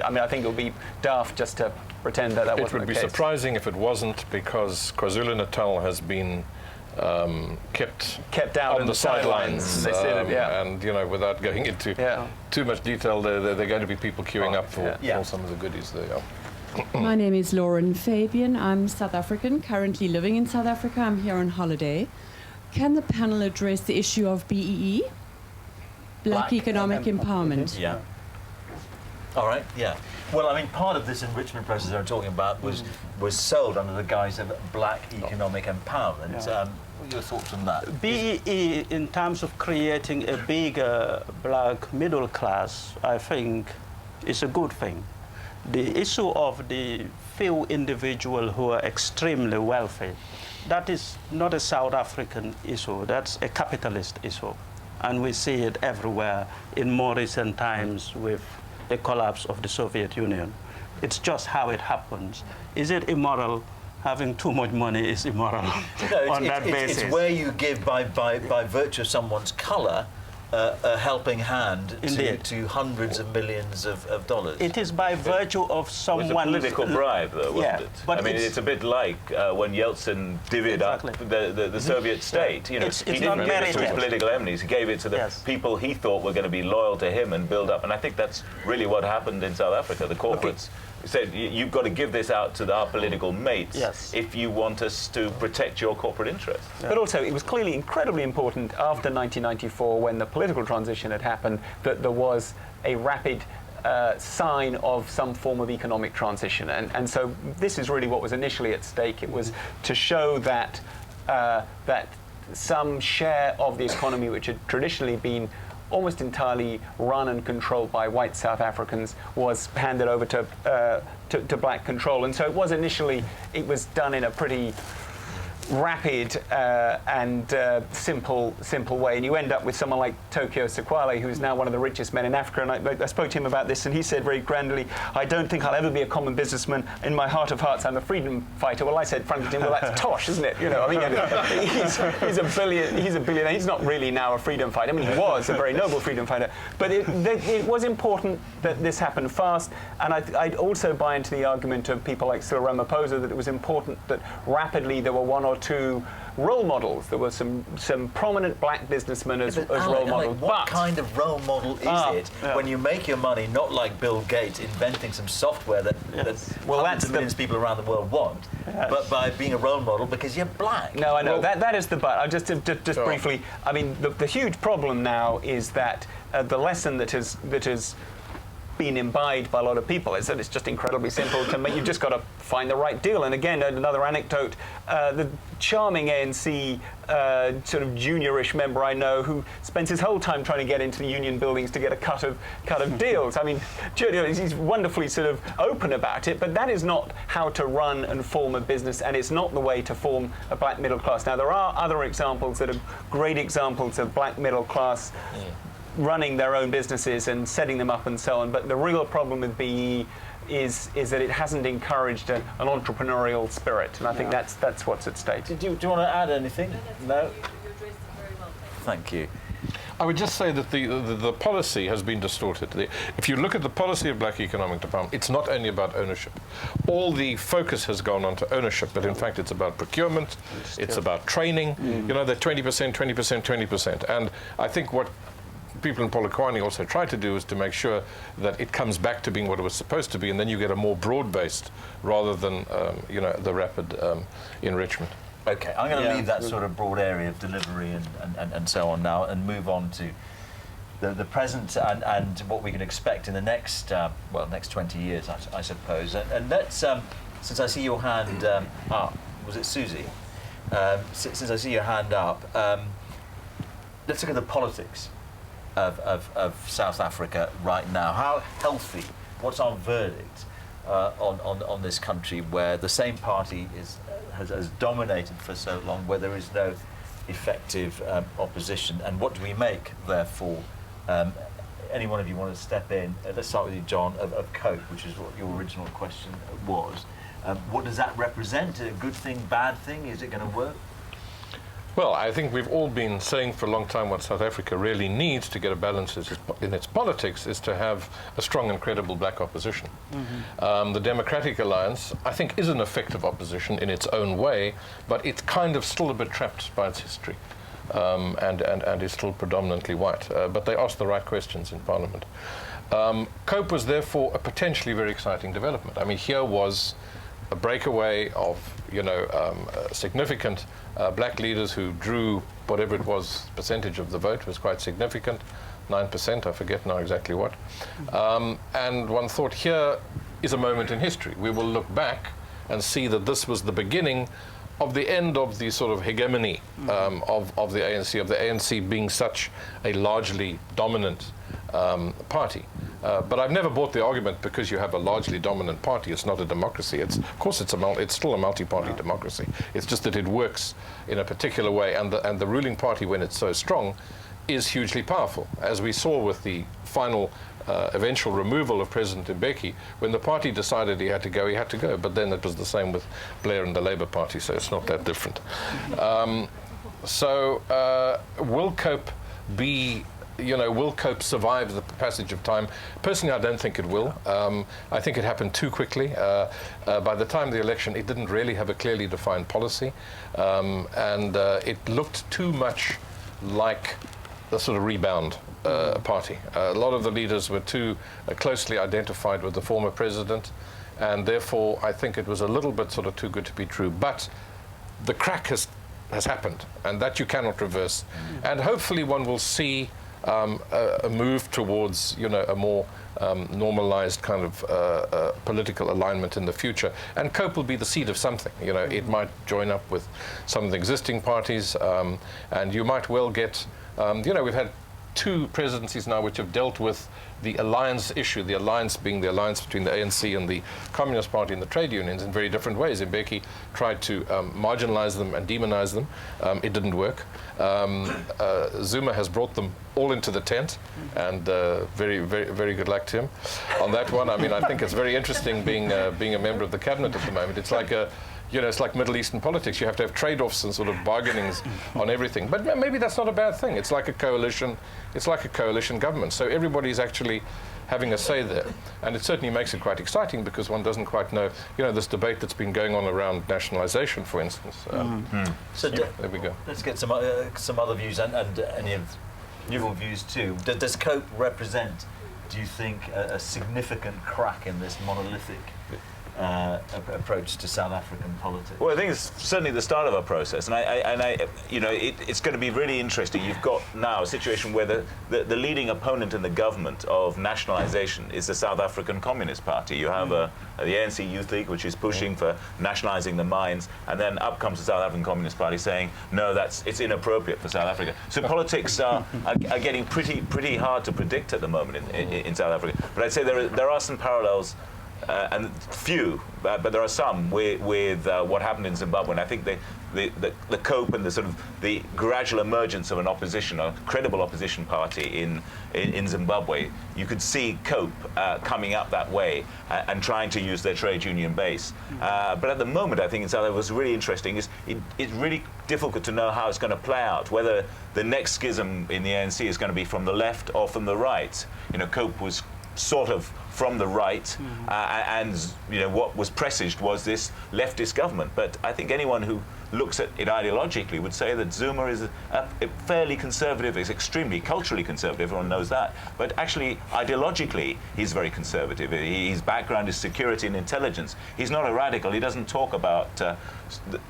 I mean, I think it would be daft just to pretend that wasn't the case. It would be surprising if it wasn't, because KwaZulu-Natal has been kept out on the sidelines, and without going into too much detail, there are going to be people queuing up for some of the goodies there. My name is Lauren Fabian. I'm South African, currently living in South Africa. I'm here on holiday. Can the panel address the issue of BEE, Black Economic Empowerment? Yeah. All right. Yeah. Well, I mean, part of this enrichment process they're talking about was sold under the guise of Black Economic Empowerment. Your thoughts on that? BEE, in terms of creating a bigger black middle class, I think is a good thing. The issue of the few individuals who are extremely wealthy, that is not a South African issue, that's a capitalist issue. And we see it everywhere in more recent times with the collapse of the Soviet Union. It's just how it happens. Is it immoral? Having too much money is immoral on that basis. It's where you give, by virtue of someone's colour, a helping hand to hundreds of millions of dollars. It is by virtue of someone's... It was a political bribe, though, wasn't it? But I mean, it's a bit like when Yeltsin divvied up the Soviet state. He didn't give it to his political enemies. He gave it to the people he thought were going to be loyal to him and build up. And I think that's really what happened in South Africa. The corporates said, you've got to give this out to our political mates if you want us to protect your corporate interests. But also, it was clearly incredibly important after 1994, when the political transition had happened, that there was a rapid sign of some form of economic transition. And so this is really what was initially at stake. It was to show that that some share of the economy, which had traditionally been almost entirely run and controlled by white South Africans, was handed over to black control. And so it was initially, it was done in a pretty rapid and simple way, and you end up with someone like Tokyo Sequale, who is now one of the richest men in Africa. And I spoke to him about this, and he said very grandly, "I don't think I'll ever be a common businessman. In my heart of hearts, I'm a freedom fighter." Well, I said, fronted him, "Well, that's tosh, isn't it?" I mean, he's a billionaire. He's not really now a freedom fighter. I mean, he was a very noble freedom fighter. But it was important that this happened fast, and I'd also buy into the argument of people like Cyril Ramaphosa that it was important that rapidly there were one or two role models. There were some prominent black businessmen as role models. What kind of role model is it when you make your money not like Bill Gates inventing some software that hundreds of millions of people around the world want, but by being a role model because you're black? No, I know. That is the but. Just briefly, I mean, the huge problem now is that the lesson that has been imbibed by a lot of people is that it's just incredibly simple to make. You've just got to find the right deal. And again, another anecdote, the charming ANC sort of juniorish member I know who spends his whole time trying to get into the union buildings to get a cut of deals. I mean, he's wonderfully sort of open about it, but that is not how to run and form a business, and it's not the way to form a black middle class. Now, there are other examples that are great examples of black middle class running their own businesses and setting them up and so on, but the real problem with BE is that it hasn't encouraged an entrepreneurial spirit, and I think that's what's at stake. Do you want to add anything? No? Thank you. I would just say that the policy has been distorted. If you look at the policy of Black Economic Empowerment, it's not only about ownership. All the focus has gone on to ownership, but in fact it's about procurement, it's about training, the 20%, 20%, 20%. And I think what people in Polokwane also try to do is to make sure that it comes back to being what it was supposed to be, and then you get a more broad-based rather than, the rapid enrichment. Okay, I'm going to leave that sort of broad area of delivery and so on now and move on to the present and what we can expect in the next, next 20 years, I suppose. And let's, since I see your hand up, was it Susie? Since I see your hand up, let's look at the politics of South Africa right now. How healthy, what's our verdict on this country where the same party has dominated for so long, where there is no effective opposition, and what do we make, therefore? Any one of you want to step in? Let's start with you, John, of COPE, which is what your original question was. What does that represent? A good thing, bad thing? Is it going to work? Well, I think we've all been saying for a long time what South Africa really needs to get a balance in its politics is to have a strong and credible black opposition. The Democratic Alliance, I think, is an effective opposition in its own way, but it's kind of still a bit trapped by its history. And is still predominantly white. But they asked the right questions in Parliament. COPE was therefore a potentially very exciting development. I mean, here was a breakaway of, significant black leaders who drew whatever it was, percentage of the vote was quite significant, 9%, I forget now exactly what. And one thought, here is a moment in history. We will look back and see that this was the beginning of the end of the sort of hegemony of the ANC being such a largely dominant party. But I've never bought the argument because you have a largely dominant party, it's not a democracy. Of course, it's still a multi-party democracy. It's just that it works in a particular way, and the ruling party, when it's so strong, is hugely powerful, as we saw with the final eventual removal of President Mbeki. When the party decided he had to go, but then it was the same with Blair and the Labour Party, so it's not that different. Will COPE be, will COPE survive the passage of time? Personally, I don't think it will. I think it happened too quickly. By the time of the election, it didn't really have a clearly defined policy, and it looked too much like the sort of rebound party. A lot of the leaders were too closely identified with the former president, and therefore I think it was a little bit sort of too good to be true. But the crack has happened, and that you cannot reverse. And hopefully one will see a move towards, a more normalized kind of political alignment in the future. And COPE will be the seed of something. It might join up with some of the existing parties, and you might well get, we've had 2 presidencies now which have dealt with the alliance issue, the alliance being the alliance between the ANC and the Communist Party and the trade unions in very different ways. Mbeki tried to marginalize them and demonize them. It didn't work. Zuma has brought them all into the tent, and very, very, very good luck to him on that one. I mean, I think it's very interesting being a member of the cabinet at the moment. It's like it's like Middle Eastern politics. You have to have trade-offs and sort of bargainings on everything. But maybe that's not a bad thing. It's like a coalition. It's like a coalition government. So everybody's actually having a say there. And it certainly makes it quite exciting because one doesn't quite know, this debate that's been going on around nationalization, for instance. So there we go. Let's get some other views and any of your views too. Does COPE represent, do you think, a significant crack in this monolithic approach to South African politics? Well, I think it's certainly the start of a process, and it's going to be really interesting. You've got now a situation where the leading opponent in the government of nationalisation is the South African Communist Party. You have the ANC Youth League, which is pushing for nationalising the mines, and then up comes the South African Communist Party saying, no, it's inappropriate for South Africa. So politics are getting pretty hard to predict at the moment in South Africa. But I'd say there are some parallels. And few, but there are some with what happened in Zimbabwe. And I think the COPE and the sort of the gradual emergence of an opposition, a credible opposition party in Zimbabwe, you could see COPE coming up that way and trying to use their trade union base. But at the moment, I think in South Africa, what's really interesting is it's really difficult to know how it's going to play out, whether the next schism in the ANC is going to be from the left or from the right. COPE was sort of from the right, and what was presaged was this leftist government. But I think anyone who looks at it ideologically would say that Zuma is a fairly conservative, is extremely culturally conservative, everyone knows that, but actually ideologically he's very conservative. His background is security and intelligence. He's not a radical. He doesn't talk about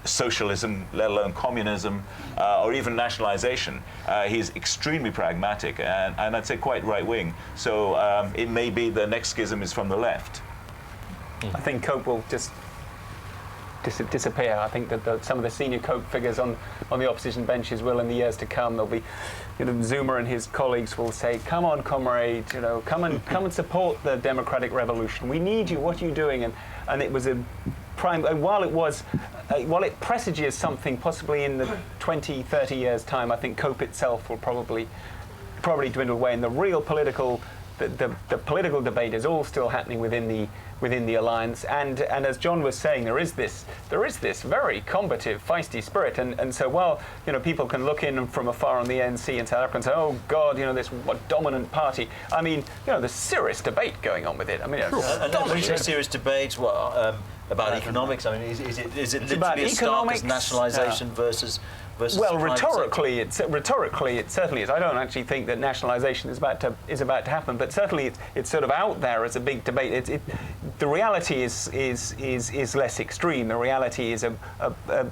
socialism, let alone communism, or even nationalization. He's extremely pragmatic and I'd say quite right-wing. So it may be the next schism is from the left. I think Cope will just disappear. I think that some of the senior Cope figures on the opposition benches will, in the years to come, there'll be, Zuma and his colleagues will say, "Come on, comrade, come and support the democratic revolution. We need you. What are you doing?" And it was a prime. And while it presages something possibly in the 20, 30 years' time, I think Cope itself will probably dwindle away, and the real political. The political debate is all still happening within the alliance, and as John was saying, there is this very combative, feisty spirit, and so while people can look in from afar on the ANC in South Africa and say, "Oh God, this dominant party," I mean, there's serious debate going on with it. I mean, and when you say serious debate, about economics, I mean, is it literally as stark as nationalisation versus well, rhetorically, it certainly is. I don't actually think that nationalisation is about to happen, but certainly it's sort of out there as a big debate. The reality is less extreme. The reality is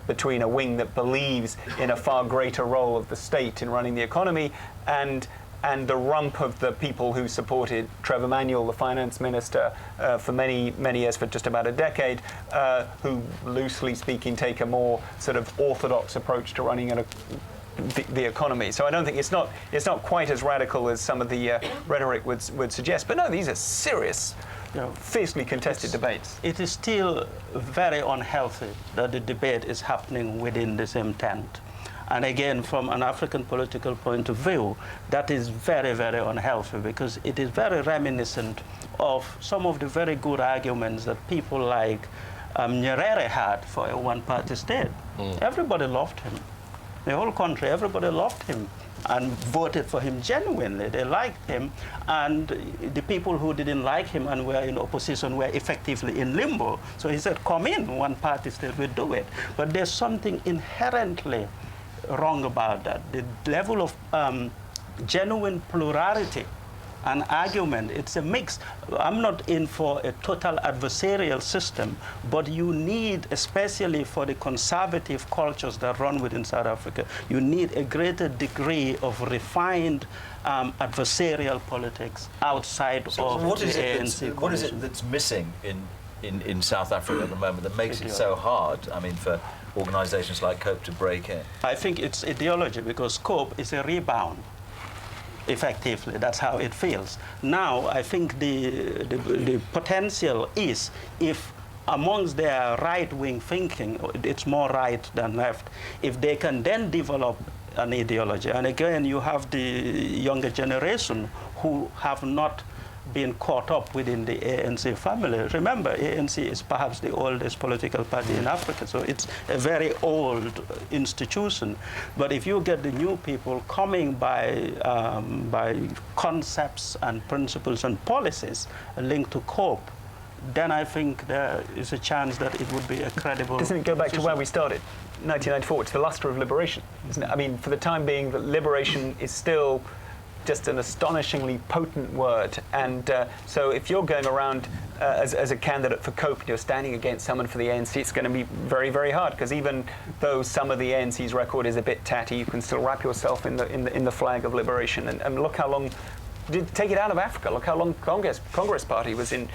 between a wing that believes in a far greater role of the state in running the economy and the rump of the people who supported Trevor Manuel, the finance minister, for many years, for just about a decade, who, loosely speaking, take a more sort of orthodox approach to running the economy. So I don't think it's not quite as radical as some of the rhetoric would suggest. But no, these are serious, fiercely contested debates. It is still very unhealthy that the debate is happening within the same tent. And again, from an African political point of view, that is very, very unhealthy, because it is very reminiscent of some of the very good arguments that people like Nyerere had for a one-party state. Everybody loved him. The whole country, everybody loved him and voted for him genuinely. They liked him, and the people who didn't like him and were in opposition were effectively in limbo. So he said, "Come in, one-party state, we'll do it." But there's something inherently wrong about that. The level of genuine plurality and argument, it's a mix. I'm not in for a total adversarial system, but you need, especially for the conservative cultures that run within South Africa, you need a greater degree of refined adversarial politics outside of the ANC. What is it that's missing in South Africa at the moment that makes it so hard, I mean, for organisations like COPE to break in? I think it's ideology, because COPE is a rebound. Effectively, that's how it feels. Now, I think the potential is, if amongst their right-wing thinking, it's more right than left, if they can then develop an ideology. And again, you have the younger generation who have not been caught up within the ANC family. Remember, ANC is perhaps the oldest political party in Africa, so it's a very old institution. But if you get the new people coming by concepts and principles and policies linked to COPE, then I think there is a chance that it would be a credible... Doesn't it go back to where we started? 1994, it's the luster of liberation, isn't it? I mean, for the time being, the liberation is still just an astonishingly potent word, and so if you're going around as a candidate for COPE and you're standing against someone for the ANC, it's going to be very, very hard, because even though some of the ANC's record is a bit tatty, you can still wrap yourself in the flag of liberation. And look how long, take it out of Africa, look how long Congress Party was in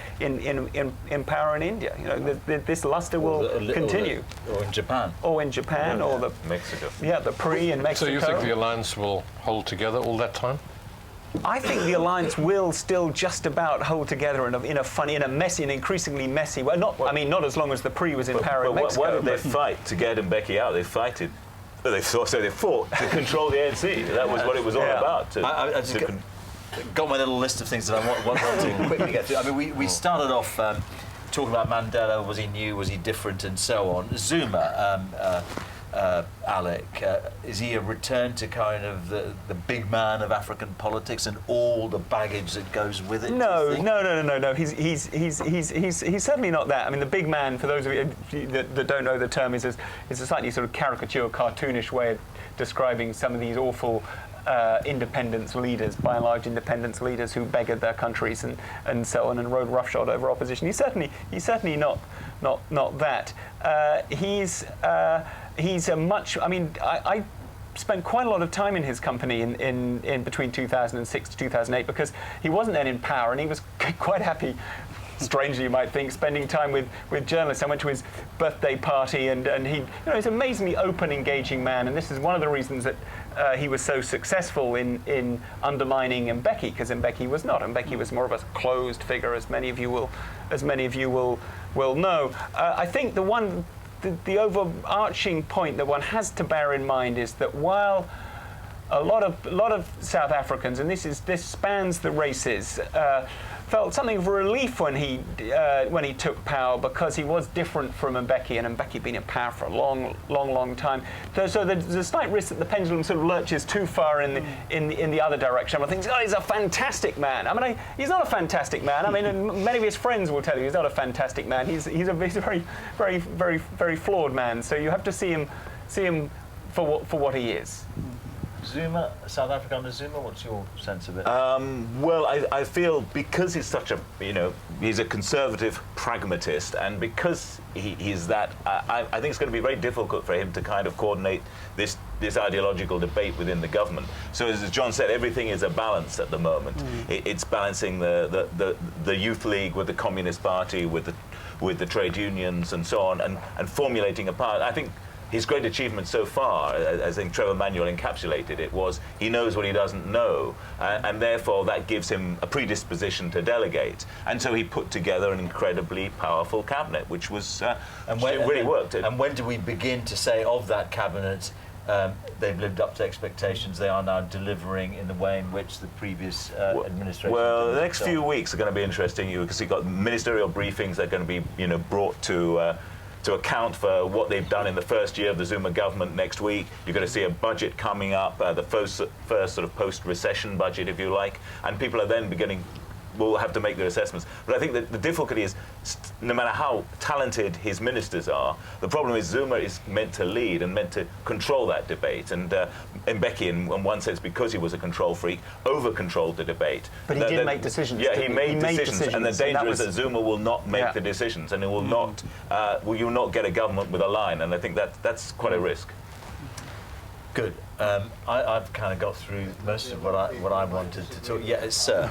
power in India. This luster will continue. Or in Japan. Or in Japan, or the Mexico. Yeah, the PRI in Mexico. So you think the alliance will hold together all that time? I think the alliance will still just about hold together in a messy and increasingly messy way. Not as long as the PRI was in power in Mexico. Why did they fight to get Mbeki out? They fought to control the ANC. That was what it was all about. I just got my little list of things that I want to quickly get through. I mean, we started off talking about Mandela. Was he new? Was he different? And so on. Zuma. Alec? Is he a return to kind of the big man of African politics and all the baggage that goes with it? No. He's certainly not that. I mean, the big man, for those of you that don't know the term, is a slightly sort of caricature, cartoonish way of describing some of these awful independence leaders, by and large independence leaders who beggared their countries and so on and rode roughshod over opposition. He's certainly not that. He's a much. I mean, I spent quite a lot of time in his company in between 2006 to 2008 because he wasn't then in power and he was quite happy. Strangely, you might think, spending time with journalists. I went to his birthday party, and he, he's an amazingly open, engaging man. And this is one of the reasons that he was so successful in undermining Mbeki, because Mbeki was not. Mbeki was more of a closed figure, as many of you will know. I think the overarching point that one has to bear in mind is that while a lot of South Africans, and this spans the races, felt something of relief when he took power because he was different from Mbeki, and Mbeki had been in power for a long time. So there's a slight risk that the pendulum sort of lurches too far in the other direction. I think, he's a fantastic man. I mean, he's not a fantastic man. I mean, many of his friends will tell you he's not a fantastic man. He's a very flawed man. So you have to see him for what he is. Zuma, South Africa under Zuma, what's your sense of it? Well, I feel because he's such a, he's a conservative pragmatist, and because he's that, I think it's going to be very difficult for him to kind of coordinate this ideological debate within the government. So as John said, everything is a balance at the moment. It's balancing the Youth League with the Communist Party, with the trade unions and so on, and formulating a part. I think his great achievement so far, as I think Trevor Manuel encapsulated it, was he knows what he doesn't know, and therefore that gives him a predisposition to delegate. And so he put together an incredibly powerful cabinet, which was really worked. And when do we begin to say of that cabinet, they've lived up to expectations, they are now delivering in the way in which the previous administration... Well, the next few weeks are going to be interesting, because you've got ministerial briefings that are going to be brought to account for what they've done in the first year of the Zuma government next week. You're going to see a budget coming up, the first sort of post-recession budget, if you like, and people are then will have to make their assessments. But I think that the difficulty is, no matter how talented his ministers are, the problem is Zuma is meant to lead and meant to control that debate. And Mbeki, in one sense, because he was a control freak, over-controlled the debate. But he did make decisions. Yeah, he made decisions. And the danger is that Zuma will not make the decisions, and it will not. You will not get a government with a line. And I think that's quite a risk. Good. I've kind of got through most of what I wanted to talk. Yeah, sir.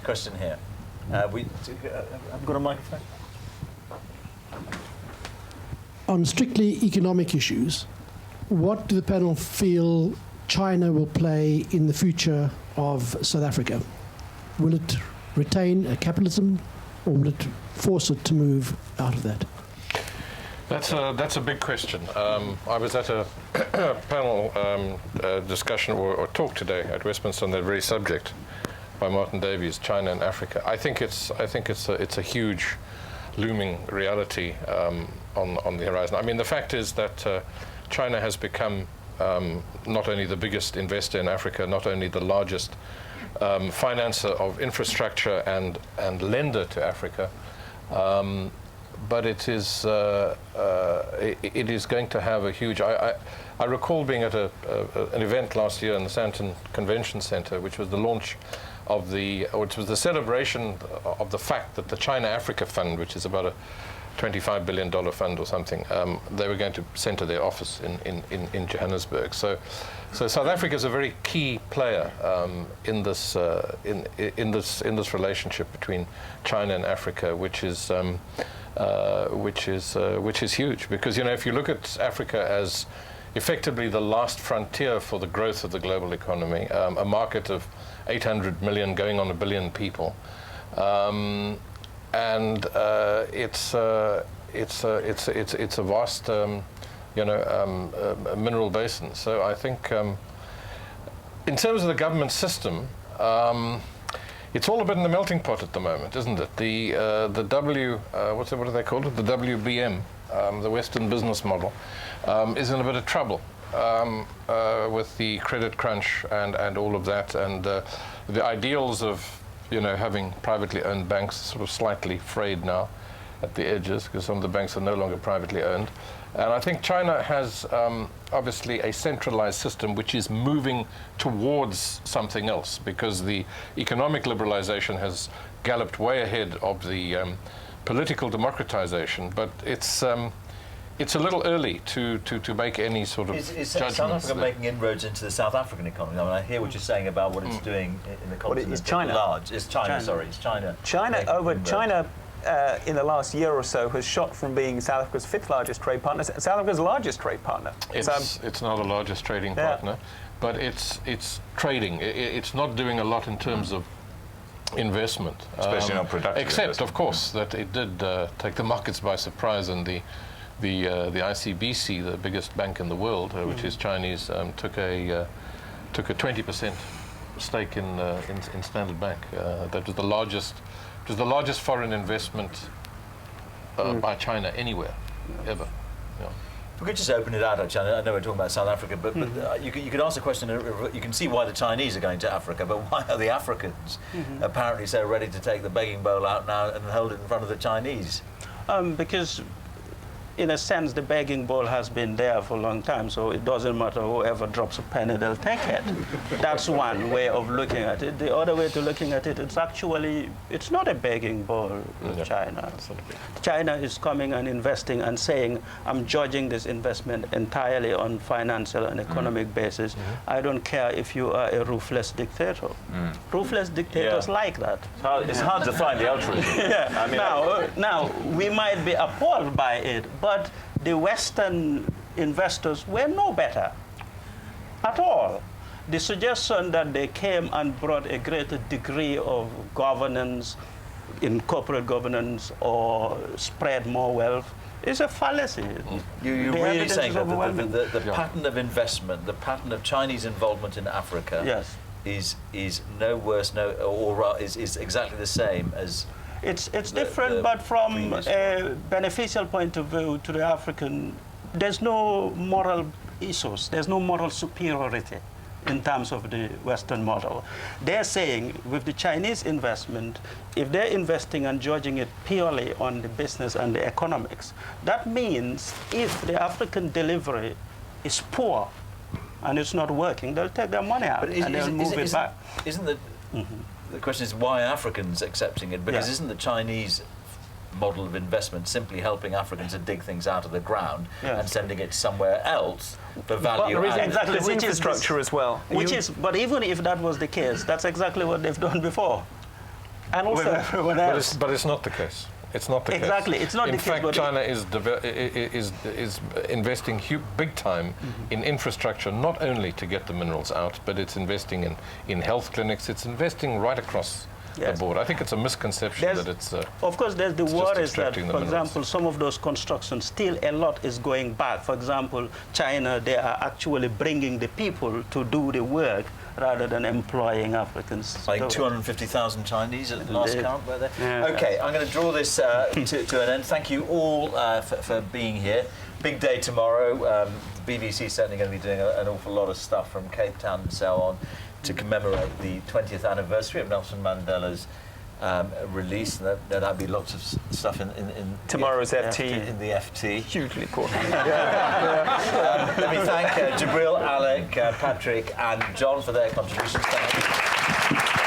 Question here. Have we got a microphone? On strictly economic issues, what do the panel feel China will play in the future of South Africa? Will it retain a capitalism, or will it force it to move out of that? That's a big question. I was at a panel discussion or talk today at Westminster on that very subject by Martin Davies, China and Africa. I think it's a huge looming reality on the horizon. I mean, the fact is that China has become not only the biggest investor in Africa, not only the largest financer of infrastructure and lender to Africa, but it is going to have a huge. I recall being at an event last year in the Sandton Convention Center, which was the launch of which was the celebration of the fact that the China Africa Fund, which is about a $25 billion fund or something, they were going to center their office in Johannesburg. So South Africa is a very key player in this relationship between China and Africa, which is huge, because if you look at Africa as effectively the last frontier for the growth of the global economy, a market of 800 million going on 1 billion people, and it's a vast mineral basin. So I think in terms of the government system, it's all a bit in the melting pot at the moment, isn't it? What do they call it? The WBM, the Western business model, is in a bit of trouble with the credit crunch and all of that, and the ideals of having privately owned banks sort of slightly frayed now at the edges, because some of the banks are no longer privately owned. And I think China has obviously a centralized system which is moving towards something else, because the economic liberalization has galloped way ahead of the political democratization. But it's a little early to make any sort of is judgments. South Africa there. making inroads into the South African economy? I mean, I hear what you're saying about what it's doing in the continent. is China? Large. It's China. Sorry, it's China. China in the last year or so has shot from being South Africa's 5th largest trade partner to South Africa's largest trade partner. It's not the largest trading partner, but it's trading. It's not doing a lot in terms of investment, especially not productive. Except, of course, that it did take the markets by surprise, and the ICBC, the biggest bank in the world, which is Chinese, took a 20% stake in Standard Bank. That was the largest. It was the largest foreign investment by China anywhere, ever. Yeah. We could just open it out, actually. I know we're talking about South Africa, but you could ask the question, you can see why the Chinese are going to Africa, but why are the Africans apparently so ready to take the begging bowl out now and hold it in front of the Chinese? Because in a sense, the begging bowl has been there for a long time, so it doesn't matter whoever drops a penny, they'll take it. That's one way of looking at it. The other way to looking at it, it's not a begging bowl with China. China is coming and investing and saying, I'm judging this investment entirely on financial and economic basis. I don't care if you are a ruthless dictator. Ruthless dictators like that. It's hard to find the altruism. I mean, now, we might be appalled by it, but the Western investors were no better at all. The suggestion that they came and brought a greater degree of governance in corporate governance or spread more wealth is a fallacy. You're really saying that the pattern of investment, the pattern of Chinese involvement in Africa is no worse, is exactly the same as... It's different, but from a beneficial point of view to the African, there's no moral ethos, there's no moral superiority in terms of the Western model. They're saying with the Chinese investment, if they're investing and judging it purely on the business and the economics, that means if the African delivery is poor and it's not working, they'll take their money out and they'll move it back. Isn't the question is why are Africans accepting it? Because isn't the Chinese model of investment simply helping Africans to dig things out of the ground and sending it somewhere else for value? Exactly, which is infrastructure as well. But even if that was the case, that's exactly what they've done before. And also everyone else. But it's not the case. It's not the case. Exactly, it's not the case. In fact, China is investing big time in infrastructure, not only to get the minerals out, but it's investing in health clinics. It's investing right across the board. I think it's a misconception that it's... of course, there's the worries that, for example, some of those constructions, still a lot is going back. For example, China, they are actually bringing the people to do the work rather than employing Africans. Like 250,000 Chinese at the last count, were there? Okay, I'm going to draw this to an end. Thank you all for being here. Big day tomorrow. BBC is certainly going to be doing an awful lot of stuff from Cape Town and so on to commemorate the 20th anniversary of Nelson Mandela's release. There'll be lots of stuff in tomorrow's FT. In the FT. Hugely important. Let me thank Jabril, Alec, Patrick and John for their contributions. Thank you.